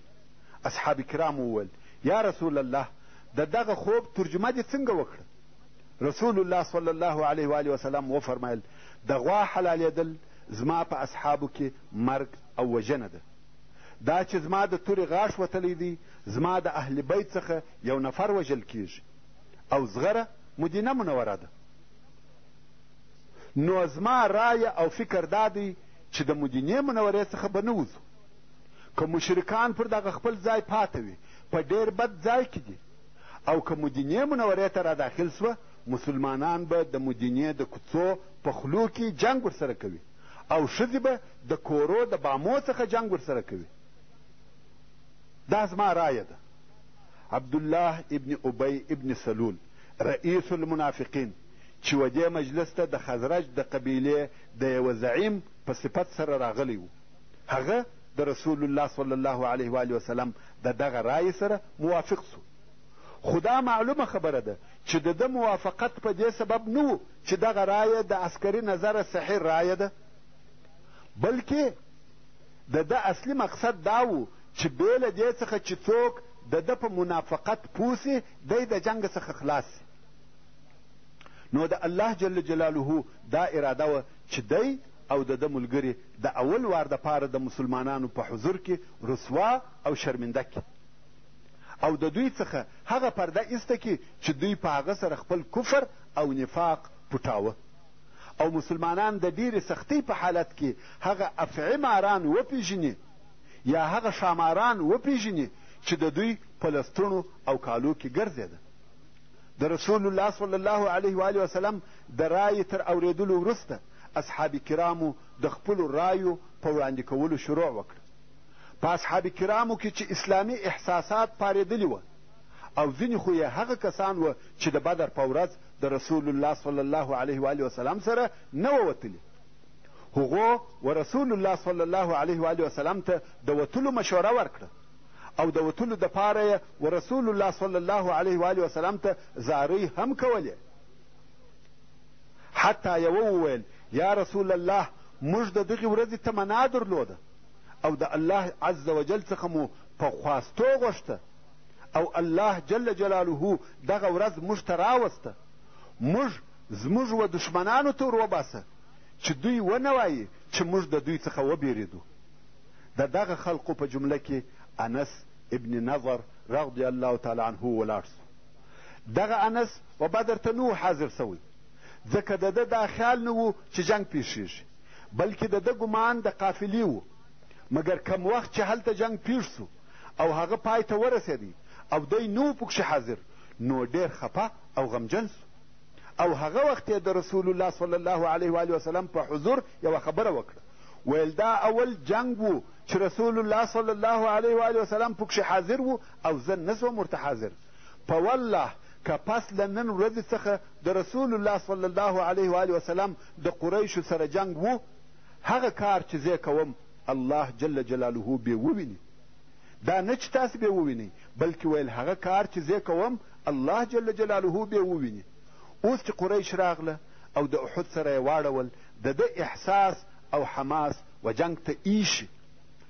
اصحاب کرام وویل یا رسول الله د دغه خوب ترجمه دې څنګه وکړه؟ رسول الله صلی الله علیه و وسلم وفرمایل د غوا حلالېدل زما په اصحابو کې مرګ او وژنه ده. دا چې زما د تورې غاښ وتلی دی زما د اهل بیت څخه یو نفر وژل کیږي او زغره مدینه منوره ده. نو زما رایه او فکر دا دی چې د مدینې منورې څخه به نه وځو. که مشرکان پر دغه خپل ځای پاته وي په ډېر بد ځای کې دي او که مدینې منورې ته را داخل سوه مسلمانان به د مدینې د کوڅو په خلو کې جنګ ورسره کوي او ښځې به د کورو د بامو څخه جنګ ورسره کوي. دا زما رایه ده. عبدالله ابن ابی ابن سلول رئیس المنافقین چې و دې مجلس ته د خزرج د قبیلې د یوه زعیم په صفت سره راغلی و، هغه د رسول الله صلی الله علیه و وسلم د دغه رایې سره موافق سو. خو دا معلومه خبره ده چې د ده موافقت په دې سبب نه و چې دغه رایه د عسکري نظره صحیح رایه ده، بلکې د ده اصلي مقصد دا و چې بې له دې څخه چې څوک د ده په منافقت پوه سي دی د جنګ څخه خلاص سي. نو د الله جل جلاله دا اراده وه چې دی او د ده ملګري د اول وار دپاره د مسلمانانو په حضور کې رسوا او شرمنده کړي او د دوی څخه هغه پرده ایسته کړي چې دوی په هغه سره خپل کفر او نفاق پټاوه او مسلمانان د ډېرې سختۍ په حالت کې هغه افعی ماران وپېژني یا هغه ښاماران وپېژني چې د دوی په لستوڼو او کالو کې ګرځېده. د رسول الله صلی الله علیه و وسلم د رایې تر اورېدلو وروسته اصحاب کرامو د خپلو رایو په وړاندې کولو شروع وکړه. په اصحاب کرامو کې چې اسلامي احساسات پارېدلي وه او ځینې خو یې هغه کسان وه چې د بدر په ورځ د رسول الله صلی الله علیه و وسلم سره نه وه وتلي، هغو و رسول الله صلی الله علیه و وسلم ته د وتلو مشوره ورکړه او د وتلو دپاره یې و رسول الله صلی الله علیه و وسلم ته زارۍ هم کولې. حتی یوه وویل یا رسول الله موږ د دغې ورځې تمنا درلوده او د الله عز وجل څخه مو په خواستو غوښته او الله جل جلاله دغه ورځ موږ ته راوسته، موږ زموږ و دشمنانو ته ور وباسه چې دوی ونه وایي چې موږ د دوی څخه وبېرېدو. د دغه خلقو په جمله کې انس ابن نضر رضی الله تعالی عنه ولاړ سو. دغه انس و بدر ته نه و حاضر سوی ځکه د ده دا خیال نه و چې جنګ پیښیږي، بلکې د ده ګمان د قافلې و. مګر کم وخت چې هلته جنګ پیښ سو او هغه پای ته ورسېدی او دی نه و پکښې حاضر نو ډېر خفه او غمجن سو او هغه وخت یې د رسول الله صلی الله علیه و وسلم په حضور یوه خبره وکړه، ویل دا اول جنگ و چې رسول الله صلی الله علیه و وسلم پکښې حاضر و او زه نه سوم ورته حاضر. په والله که پس له نن ورځې څخه د رسول الله صلی الله علیه و وسلم د قریشو سره جنگ و، هغه کار چې زه کوم الله جل جلاله بې وویني. دا نه چې تاسې بې ووینئ، بلکې ویل هغه کار چې زه کوم الله جل جلاله بې وویني. اوس چې قریش راغله او د احد سره یې واړول، د ده احساس او حماس و جنگ ته ایشي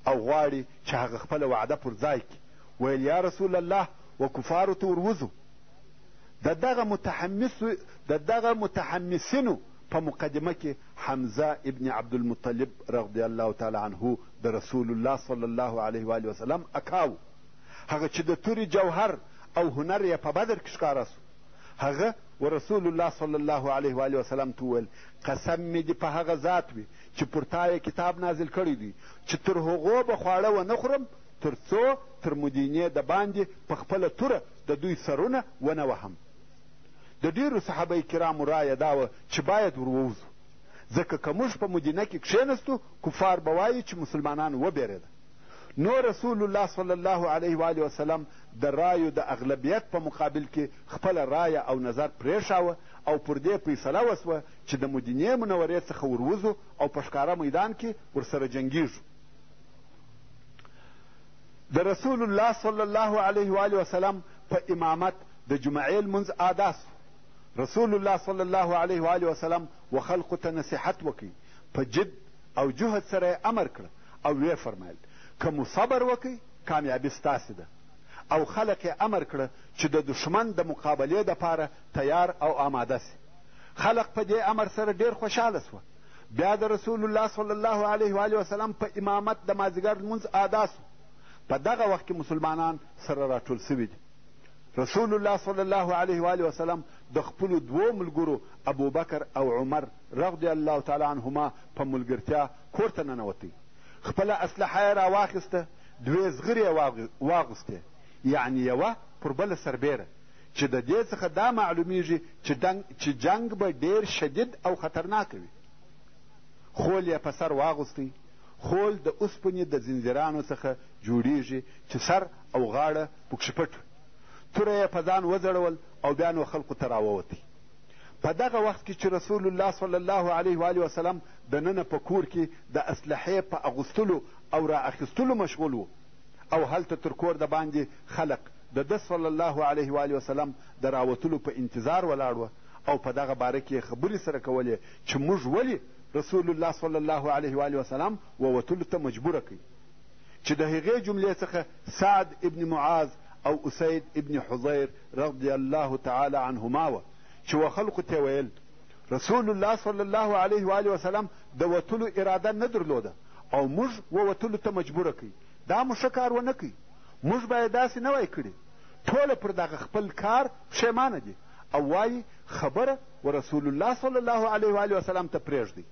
او غواړي چې هغه خپله وعده پر ځای کړي. ویل یا رسول الله و کفارو ته وروځو. د دغه متحمسینو په مقدمه کې حمزه ابن عبدالمطلب رضی الله تعالی عنه د رسول الله صلی الله علیه و وسلم اکاو، هغه چې د توري جوهر او هنر یې په بدر کې ښکاره سو. هغه و رسول الله صلی الله علیه و وسلم ته وویل قسم مې دې په هغه ذات وي چې پر تا یې کتاب نازل کړی دی چې تر هغو به خواړه ونه خورم تر څو تر مدینې د باندې په خپله توره د دوی سرونه ونه وهم. د ډېرو صحابه کرامو رایه دا وه چې باید ور ووځو، ځکه که موږ په مدینه کې کښېنستو کفار به وایي چې مسلمانان وبېرېده. نو رسول الله صلی الله علیه و وسلم د رایو د اغلبیت په مقابل کې خپله رایه او نظر پرېښاوه او پر دې فیصله وسوه چې د مدینې منورې څخه وروځو او په ښکاره میدان کې ورسره جنګیږو. د رسول الله صلی الله علیه و وسلم په امامت د جمعې لمونځ ادا سو. رسول الله صلی الله علیه و وسلم و خلقو ته نصیحت وکړي، په جد او جهد سره یې امر کړه او ویې فرمایل که مو صبر وکئ کامیابي ستاسې ده. او خلق یې امر کړه چې د دشمن د مقابلې دپاره تیار او آماده سي. خلق په دې امر سره ډېر خوشحاله سوه. بیا د رسول الله صلی الله علیه و وسلم په امامت د مازدیګر لمونځ ادا سو. په دغه وخت کې مسلمانان سره راټول سوي دي. رسول الله صلی الله علیه و وسلم د خپلو دوو ملګرو ابوبکر او عمر رضی الله تعالی عنهما په ملګرتیا کور ته ننوتی. خپله اسلحه یې راواخیسته، دوې زغرې یې واغوستې، یعنې یوه پر بله سربیره، چې د دې څخه دا معلومیږي چې جنگ به ډېر شدید او خطرناک وي. خول یې په سر واغوستی. خول د اوسپنې د زنځیرانو څخه جوړیږي چې سر او غاړه پکښې پټ وي. توره یې په ځان وځړول او بیا نو خلقو ته راووتی. په دغه وخت کې چې رسول الله صلی الله علیه و آله وسلم دننه په کور کې د اسلحې په اغوستلو او را اخیستلو مشغول و او هلته تر کور د باندې خلق د ده صلی الله علیه و آله وسلم د راوتلو په انتظار ولاړ وه او په دغه باره کې خبرې سره کولې چې موږ ولې رسول الله صلی الله علیه و آله وسلم ووتلو ته مجبوره کوي. چې د هغې جملې څخه سعد ابن معاذ او اسید ابن حضیر رضی الله تعالی عنهما وه چې و خلقو ته ویل رسول الله صلی الله علیه و آله وسلم د وتلو اراده نه درلوده او موږ ووتلو ته مجبوره کوي. دا مو ښه کار ونه کوي. موږ باید داسې نه وای کړي. ټوله پر دغه خپل کار پښیمانه دي او وایي خبره و رسول الله صلی الله علیه و آله وسلم ته پرېږدئ.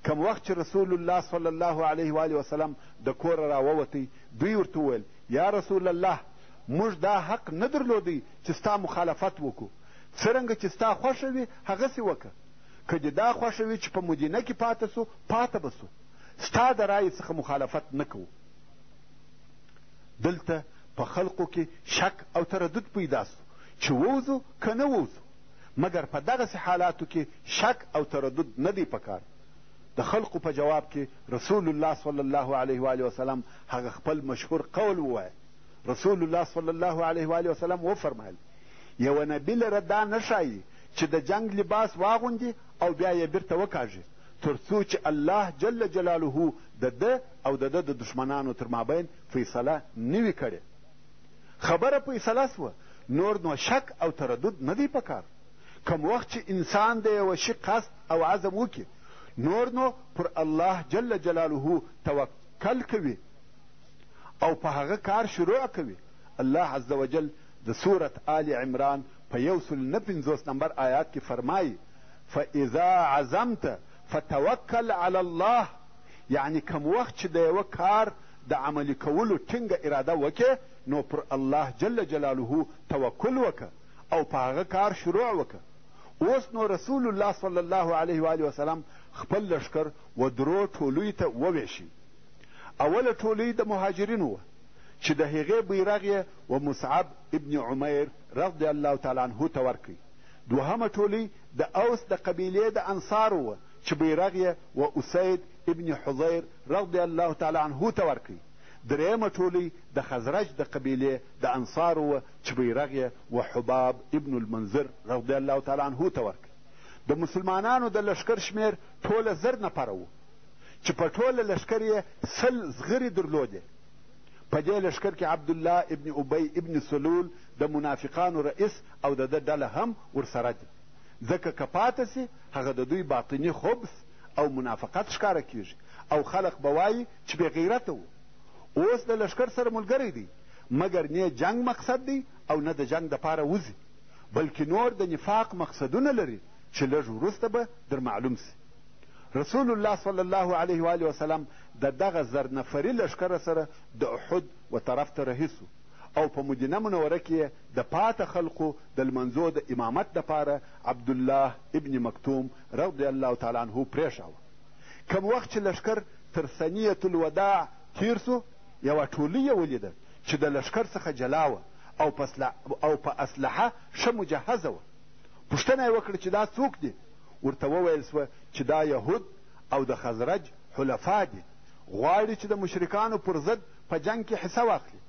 کم وخت چې رسول الله صلی الله علیه و آله وسلم د کوره راووتی دوی ورته وویل یا رسول الله موږ دا حق نه درلودی چې ستا مخالفت وکړو. څرنګه چې ستا خوښه وي هغسې وکړه. که دې دا خوښه وي چې په مدینه کې پاته سو پاته به سو. ستا د رایې څخه مخالفت نه کوو. دلته په خلقو کې شک او تردد پیدا سو چې ووځو که نه ووځو. مګر په دغسې حالاتو کې شک او تردد نه دی پکار. د خلقو په جواب کې رسول الله صلی الله علیه و آله وسلم هغه خپل مشهور قول ووایه. رسول الله صلی الله علیه و آله وسلم وفرمایل یوه نبي لره دا نه ښایي چې د جنگ لباس واغوندي او بیا یې بیرته وکاږي تر څو چې الله جل جلاله د ده او د ده د دشمنانو تر مابین فیصله نه وي کړې. خبره فیصله سوه نور نو شک او تردد نه دی پکار. کم وخت چې انسان د یوه شي قصد او عزم وکړي نور نو پر الله جل جلاله توکل کوي او په هغه کار شروع کوي. الله عز وجل د سورت آل عمران په 159 نمبر آیات کې فرمایي فاذا عزمت فتوکل علی الله. یعنی کم وخت چې د یوه کار د عملي کولو ټینګه اراده وکړې نو پر الله جل جلاله توکل وکړه او په هغه کار شروع وکړه. اوس نو رسول الله صلی الله علیه و آله وسلم خپل لښکر و درو ټولیو ته وویشي. اوله ټولۍ د مهاجرینو وه چې د هغې بیرغ یې و مصعب ابن عمیر رضی الله تعالی عنه ته ورکړي. دوهمه ټولۍ د اوس د قبیلې د انصارو وه چې بیرغ یې و اسید ابن حضیر رضی الله تعالی عنه ته ورکړي. درېیمه ټولۍ د خزرج د قبیلې د انصارو وه چې بیرغ یې و حباب ابن المنذر رضی الله تعالی عنه ته ورکړي. د مسلمانانو د لښکر شمېر ټوله 1000 نفره وو چې په ټوله لښکر یې 100 زغرې درلودې. په دې لښکر کې عبدالله ابن ابی ابن سلول د منافقانو رئیس او د ده ډله هم ورسره دي. ځکه که پاته سي هغه د دوی باطني خبث او منافقت ښکاره کیږي او خلق به وایي چې بې غیرته و. اوس د لښکر سره ملګری دی مګر نه جنگ مقصد دی او نه د جنگ دپاره وځي بلکې نور د نفاق مقصدونه لري چې لږ وروسته به در معلوم سي. رسول الله صلی الله علیه و آله وسلم د دغه 1000 نفري لښکره سره د احد و طرف ته رهي سو او په مدینه منوره کې د پاته خلقو د لمنځو د امامت دپاره عبدالله ابن مکتوم رضی الله تعالی عنه پرېښاوه. کم وخت چې لښکر تر ثنیة الوداع تیر سو یوه ټولۍ یې ولیده چې د لښکر څخه جلا وه او په اسلحه ښه مجهزه وه. پوښتنه یې وکړه چې دا څوک دي؟ ورته وویل سوه چې دا یهود او د خزرج حلفا دي، غواړي چې د مشرکانو پر ضد په جنگ کې حصه واخلي.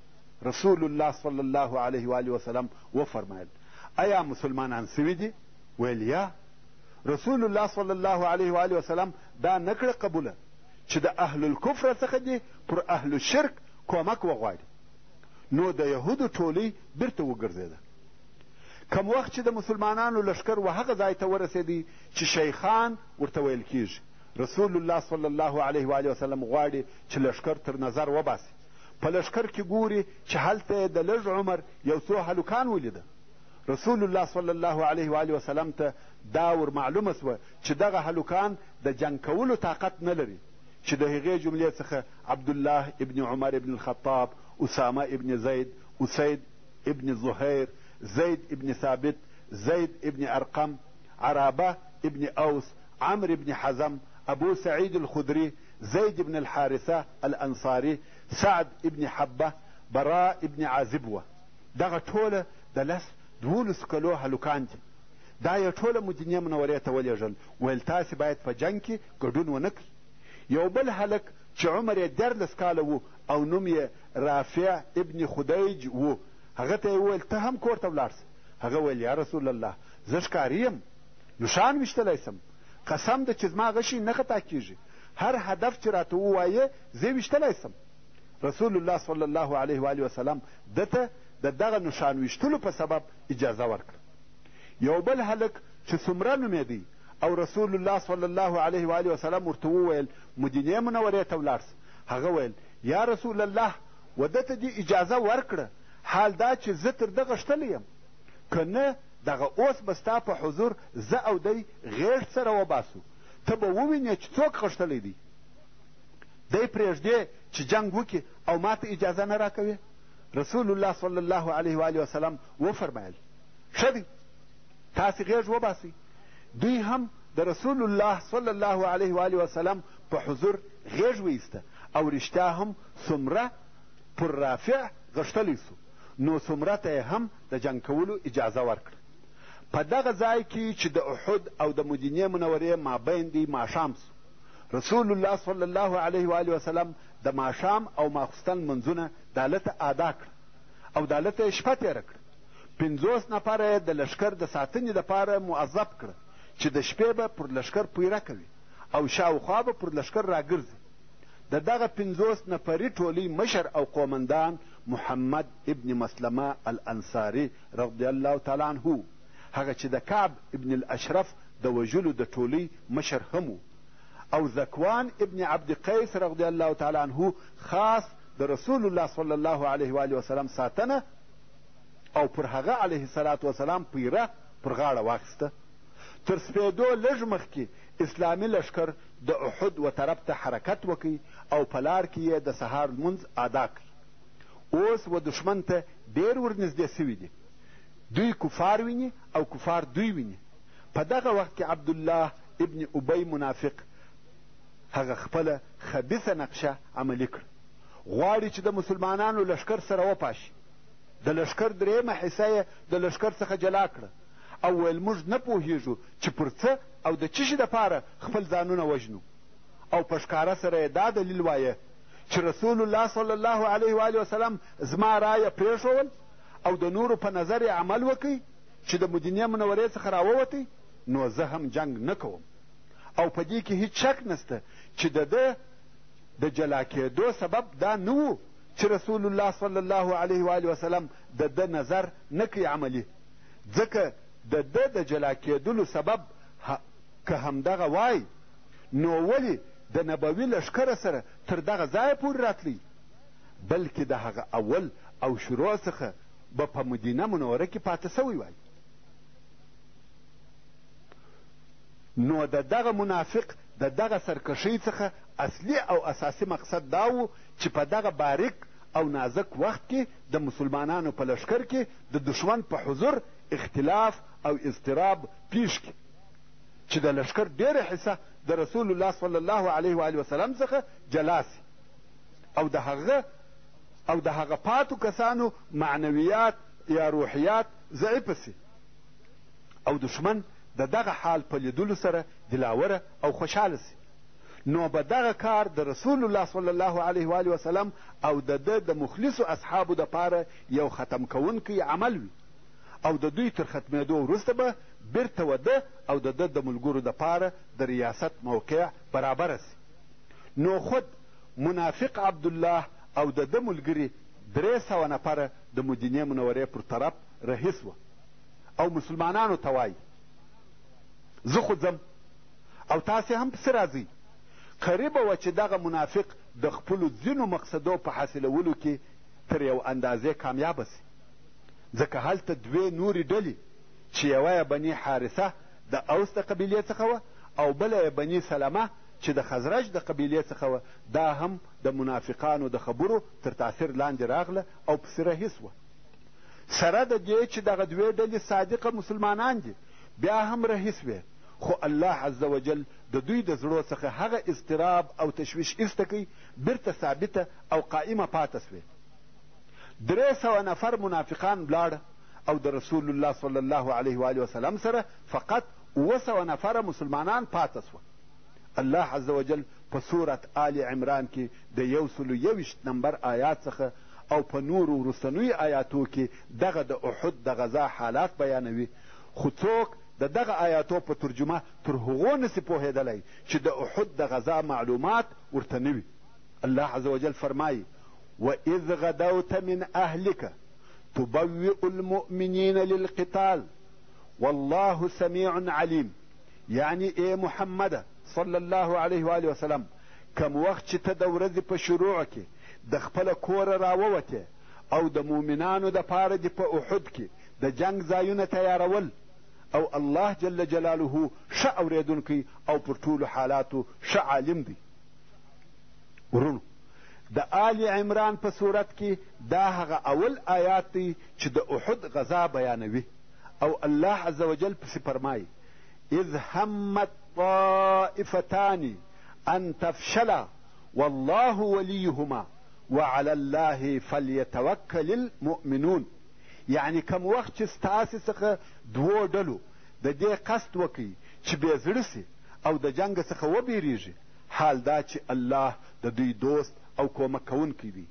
رسول الله صلی الله علیه و آله وسلم وفرمایل ایا مسلمانان سوي دي؟ ویل یا. رسول الله صلی الله علیه و آله وسلم دا نکړه قبوله چې د اهل الکفر څخه دي پر اهل الشرک کومک وغواړي. نو د یهودو ټولۍ بیرته وګرځېده. کم وخت چې د مسلمانانو لښکر و هغه ځای ته ورسېدی چې شیخان ورته ویل کیږي. رسول الله صلی الله علیه و آله وسلم غواړي چې لښکر تر نظر وباسي. په لښکر کې ګوري چې هلته یې د لږ عمر یو څو هلکان ولیده. رسول الله صلی الله علیه و آله وسلم ته دا ور معلومه سوه چې دغه هلکان د جنګ کولو طاقت نه لري چې د هغې جملې څخه عبدالله ابن عمر ابن الخطاب، اسامه ابن زید، اسید ابن زهير، زيد ابن ثابت، زيد ابن أرقم، عرابة ابن أوس، عمرو ابن حزم، أبو سعيد الخدري، زيد ابن الحارثة الأنصاري، سعد ابن حبة، براء ابن عازب. دغه ټوله د 12 کلو هلکان دي. دا یې ټوله مدینې منورې ته ولېږل، ویل تاسې باید په جنګ کې ګډون ونه کړئ. یو بل هلک چې عمر یې 14 کاله و او نوم یې رافع ابن خدیج و، هغه ته یې وویل ته هم کور ته ولاړ سه. هغه ویل یا رسول الله زه ښکاري یم، نښان ویشتلی سم، قسم ده چې زما غشي نه خطا کېږي، هر هدف چې راته ووایې زه ویشتلی سم. رسول الله صلی الله علیه و وسلم دته د دغه نښان ویشتلو په سبب اجازه ورکړه. یو بل هلک چې سمره نومېدی او رسول الله صلی الله علیه و وسلم ورته وویل مدینې منورې ته ولاړ سه. هغه ویل یا رسول الله و دته دې اجازه ورکړه، حال دا چې زه تر ده غښتلی یم، که نه دغه اوس به ستا په حضور زه او دی غیږ سره وباسو، ته به ووینې چې څوک غښتلی دی. دی پرېږدې چې جنګ وکړي او ما ته اجازه نه راکوې؟ رسول الله صلی الله علیه و وسلم وفرمایل ښه دی تاسې غیږ وباسئ. دوی هم د رسول الله صلی الله علیه و وسلم په حضور غیږ وایسته او رښتیا هم سمره پر رافع غښتلی سو، نو سمره ته هم د جنګ کولو اجازه ورکړه. په دغه ځای کې چې د احد او د مدینې منورې مابین دی ماښام سو. رسول الله صلی الله علیه و وسلم د ماښام او ماخوستن منځونه دالته ادا کړه او دالته یې شپه تېره کړه. 50 نفره یې د لښکر د ساتنې دپاره موظف کړه چې د شپې به پر لښکر پیره کوي او شاوخوا به پر لښکر راګرځي. د دغه 50 نفري ټولۍ مشر او قومندان محمد ابن مسلمه الانصاري رضی الله تعالی عنه، هغه چې د کعب ابن الاشرف د وژلو د ټولۍ مشر هم و، او ذکوان ابن عبد قیس رضی الله تعالی عنه خاص د رسول الله صلی الله علیه و وسلم ساتنه او پر هغه علیه الصلاة وسلام پیره پر غاړه واخیسته. تر سپېدو لږ مخکې اسلامي لښکر د احد و طرف ته حرکت وکړي او په لار کې یې د سهار لمونځ ادا کړي. اوس و دښمن ته ډېر ورنږدې سوي دي، دوی کفار ویني او کفار دوی ویني. په دغه وخت کې عبدالله ابن ابی منافق هغه خپله خبیثه نقشه عملي کړه، غواړي چې د مسلمانانو لښکر سره وپاشي. د لښکر 3 حصه یې د لښکر څخه جلا کړه او ویل موږ نه پوهیږو چې پر څه او د څه شي دپاره خپل ځانونه وژنو، او په ښکاره سره یې دا دلیل وایه چې رسول الله صلی الله علیه و وسلم زما رایه پرېښول او د نورو په نظر یې عمل وکړي چې د مدینې منورې څخه راووتی، نو زه هم جنګ نه کوم. او په دې کې هیڅ شک نسته چې د ده د جلا کېدو سبب دا نه و چې رسول الله صلی الله علیه و وسلم د ده نظر نه کوي عملي، ځکه د ده د جلا کېدلو سبب که همدغه وای نو ولې د نبوي لښکره سره تر دغه ځایه پورې راتلی، بلکې د هغه اول او شروع څخه به په مدینه منوره کې پاته سوی وای. نو د دغه منافق د دغه سرکشۍ څخه اصلي او اساسي مقصد دا و چې په دغه باریک او نازک وخت کې د مسلمانانو په لښکر کې د دشمن په حضور اختلاف او اضطراب پیش کړي چې د لښکر ډېره حصه د رسول الله صلی الله علیه و وسلم څخه جلا سي او د هغه پاتو کسانو معنویات یا روحیات ضعیفه سي، او دشمن د دغه حال په لیدلو سره دلاوره او خوشحاله سي. نو به دغه کار د رسول الله صلی الله علیه و وسلم او د ده د مخلصو اصحابو دپاره یو ختم کوونکی عمل وي، او د دوی تر ختمېدو وروسته به بیرته وده او د ده د ملګرو دپاره د ریاست موقع برابره سي. نو خود منافق عبدالله او د ده ملګري 300 نفره د مدینې منورې پر طرف رهي سوه او مسلمانانو ته وایي زه خو ځم او تاسې هم پسې راځئ. قریبه وه چې دغه منافق د خپلو ځینو مقصدو په حاصلولو کې تر یو اندازې کامیابه سي، ځکه هلته 2 نورې ډلې چې یوه یې بني حارثه د اوس د قبیلې څخه وه او بله یې بني سلمه چې د خزرج د قبیلې څخه وه، دا هم د منافقانو د خبرو تر تاثیر لاندې راغله او پسې رهي سوه. سره د دې چې دغه دوې ډلې صادقه مسلمانان دي بیا هم رهیس وې، خو الله عز وجل د دوی د زړو څخه هغه اضطراب او تشویش ایسته کوي، بیرته ثابته او قائمه پاته سوې. 300 نفر منافقان ولاړه او د رسول الله صلی الله علیه و وسلم سره فقط 700 نفره مسلمانان پاته سوه. الله عز وجل په سورت آل عمران کې د 121 نمبر آیات څخه او په نورو وروستنیو آیاتو کې دغه د احد د غزا حالات بیانوي، خو څوک د دغه آیاتو په ترجمه تر هغو نسي پوهېدلی چې د احد د غزا معلومات ورته نه وي. الله عز وجل فرمایي: وَإِذْ غَدَوْتَ مِنْ أَهْلِكَ تُبَوِّئُ الْمُؤْمِنِينَ لِلْقِتَالِ وَاللَّهُ سَمِيعٌ عَلِيمٌ. یعنی ای محمد صلی الله علیه و آله وسلم، کم وخت چې ته د ورځې په شروع کې د خپله کوره راووتې او د مؤمنانو دپاره دې په احد کې د جنگ ځایونه تیارول، او الله جل جلاله ښه اورېدونکی او پر ټولو حالاتو ښه عالم دی. ورونو، د آل عمران په صورت کې دا هغه اول آیات دی چې د احد غزا بیانوي، او الله عز وجل پسې فرمایي: اذ همت طائفتان ان تفشلا والله وليهما وعلى الله فليتوكل المؤمنون. یعنی کم وخت چې ستاسې څخه دوو ډلو د دې قصد وکړي چې بې زړه سي او د جنګ څخه وبېرېږي، حال دا چې الله د دوی دوست او کومک کوونکی دی،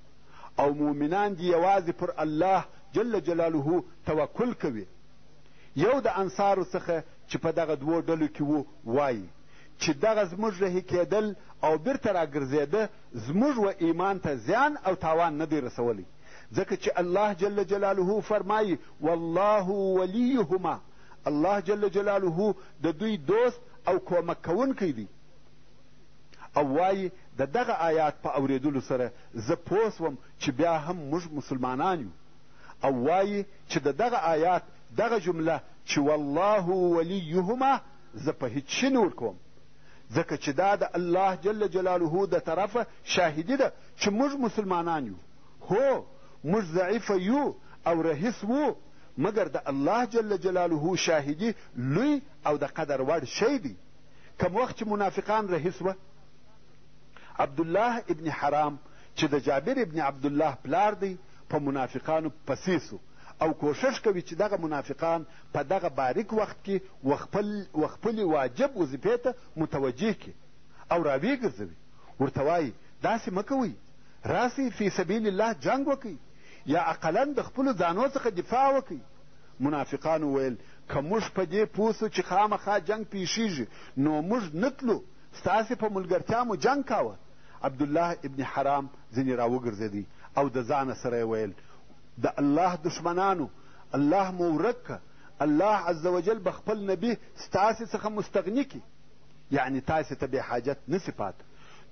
او مؤمنان دي یوازې پر الله جل جلاله توکل کوي. یو د انصارو څخه چې په دغه دوو ډلو کې و وایي چې دغه زموږ رهي کېدل او بیرته راګرځېده زموږ و ایمان ته زیان او تاوان نه دی رسولی، ځکه چې الله جل جلاله فرمایي: والله ولیهما. الله جل جلاله د دوی دوست او کومک کوونکی دی. او وایي د دغه آیات په اورېدلو سره زه پوه سوم چې بیا هم موږ مسلمانان یو. او وایي چې د دغه آیات دغه جمله چې والله ولیهما زه په هیڅ شي نه ورکوم، ځکه چې دا د الله جل جلاله د طرفه شاهدي ده چې موږ مسلمانان یو. هو موږ ضعیفه یو او رهیس وو، مګر د الله جل جلاله شاهدي لوی او د قدر وړ شی دی. کم وخت چې منافقان رهیس وه، عبدالله ابن حرام چې د جابر ابن عبدالله پلار دی په منافقانو پسې سو او کوشش کوي چې دغه منافقان په دغه باریک وخت کې خپلې واجب وظیفې ته متوجه کړي او راویې ګرځوي. ورته وایي داسې مه کوئ، راسئ فی سبیل الله جنګ وکئ، یا اقلا د خپلو ځانو څخه دفاع وکئ. منافقانو ویل: که موږ په دې پوه سو چې خامخا جنګ پیښیږي نو موږ نه تلو، ستاسې په ملګرتیا مو جنګ کاوه. عبدالله ابن حرام ځینې راوګرځېدی او د ځانه سره یې ویل: د الله دشمنانو الله مو ورک که، الله عز وجل به خپل نبي ستاسې څخه مستغني کړي، یعنې تاسې ته بې حاجت نسي پاته.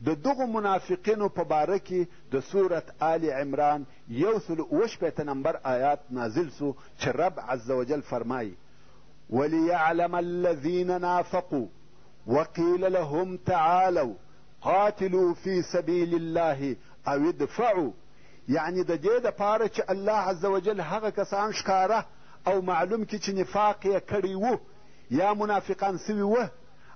د دغو منافقینو په باره کې د سورت آل عمران 168 نمبر آیات نازل سو چې رب عز وجل فرمایي: وليعلم الذين نافقوا وقيل لهم تعالوا قاتلوا في سبيل الله او ادفعوا. یعنی د دې دپاره چې الله عز وجل هغه کسان ښکاره او معلوم کړي چې نفاق یې کړی و یا منافقان سوي وه،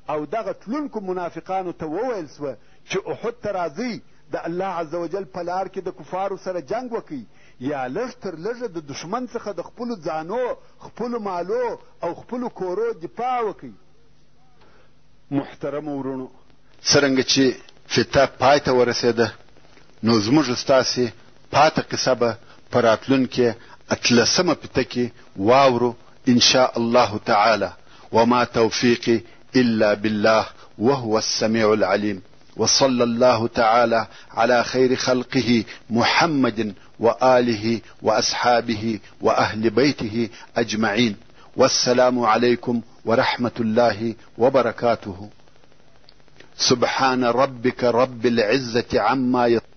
او دغه تلونکو منافقانو ته وویل سوه چې احد ته راځئ د الله عز وجل په لار کې د کفارو سره جنګ وکئ، یا لږ تر لږه د دښمن څخه د خپلو ځانو، خپلو مالو او خپلو کورو دفاع وکئ. محترمو ورونو، څرنګه چې فتنه پای ته ورسېده نو زموږ ستاسې پاته قصه به په راتلونکې 18مه پته کې واورو ان شاء الله تعالی. وما توفیقي الا بالله وهو السميع العليم. وصلى الله تعالى على خير خلقه محمد وآله وأصحابه وأهل بيته أجمعين. والسلام عليكم ورحمة الله وبركاته. سبحان ربك رب العزة عما يصفون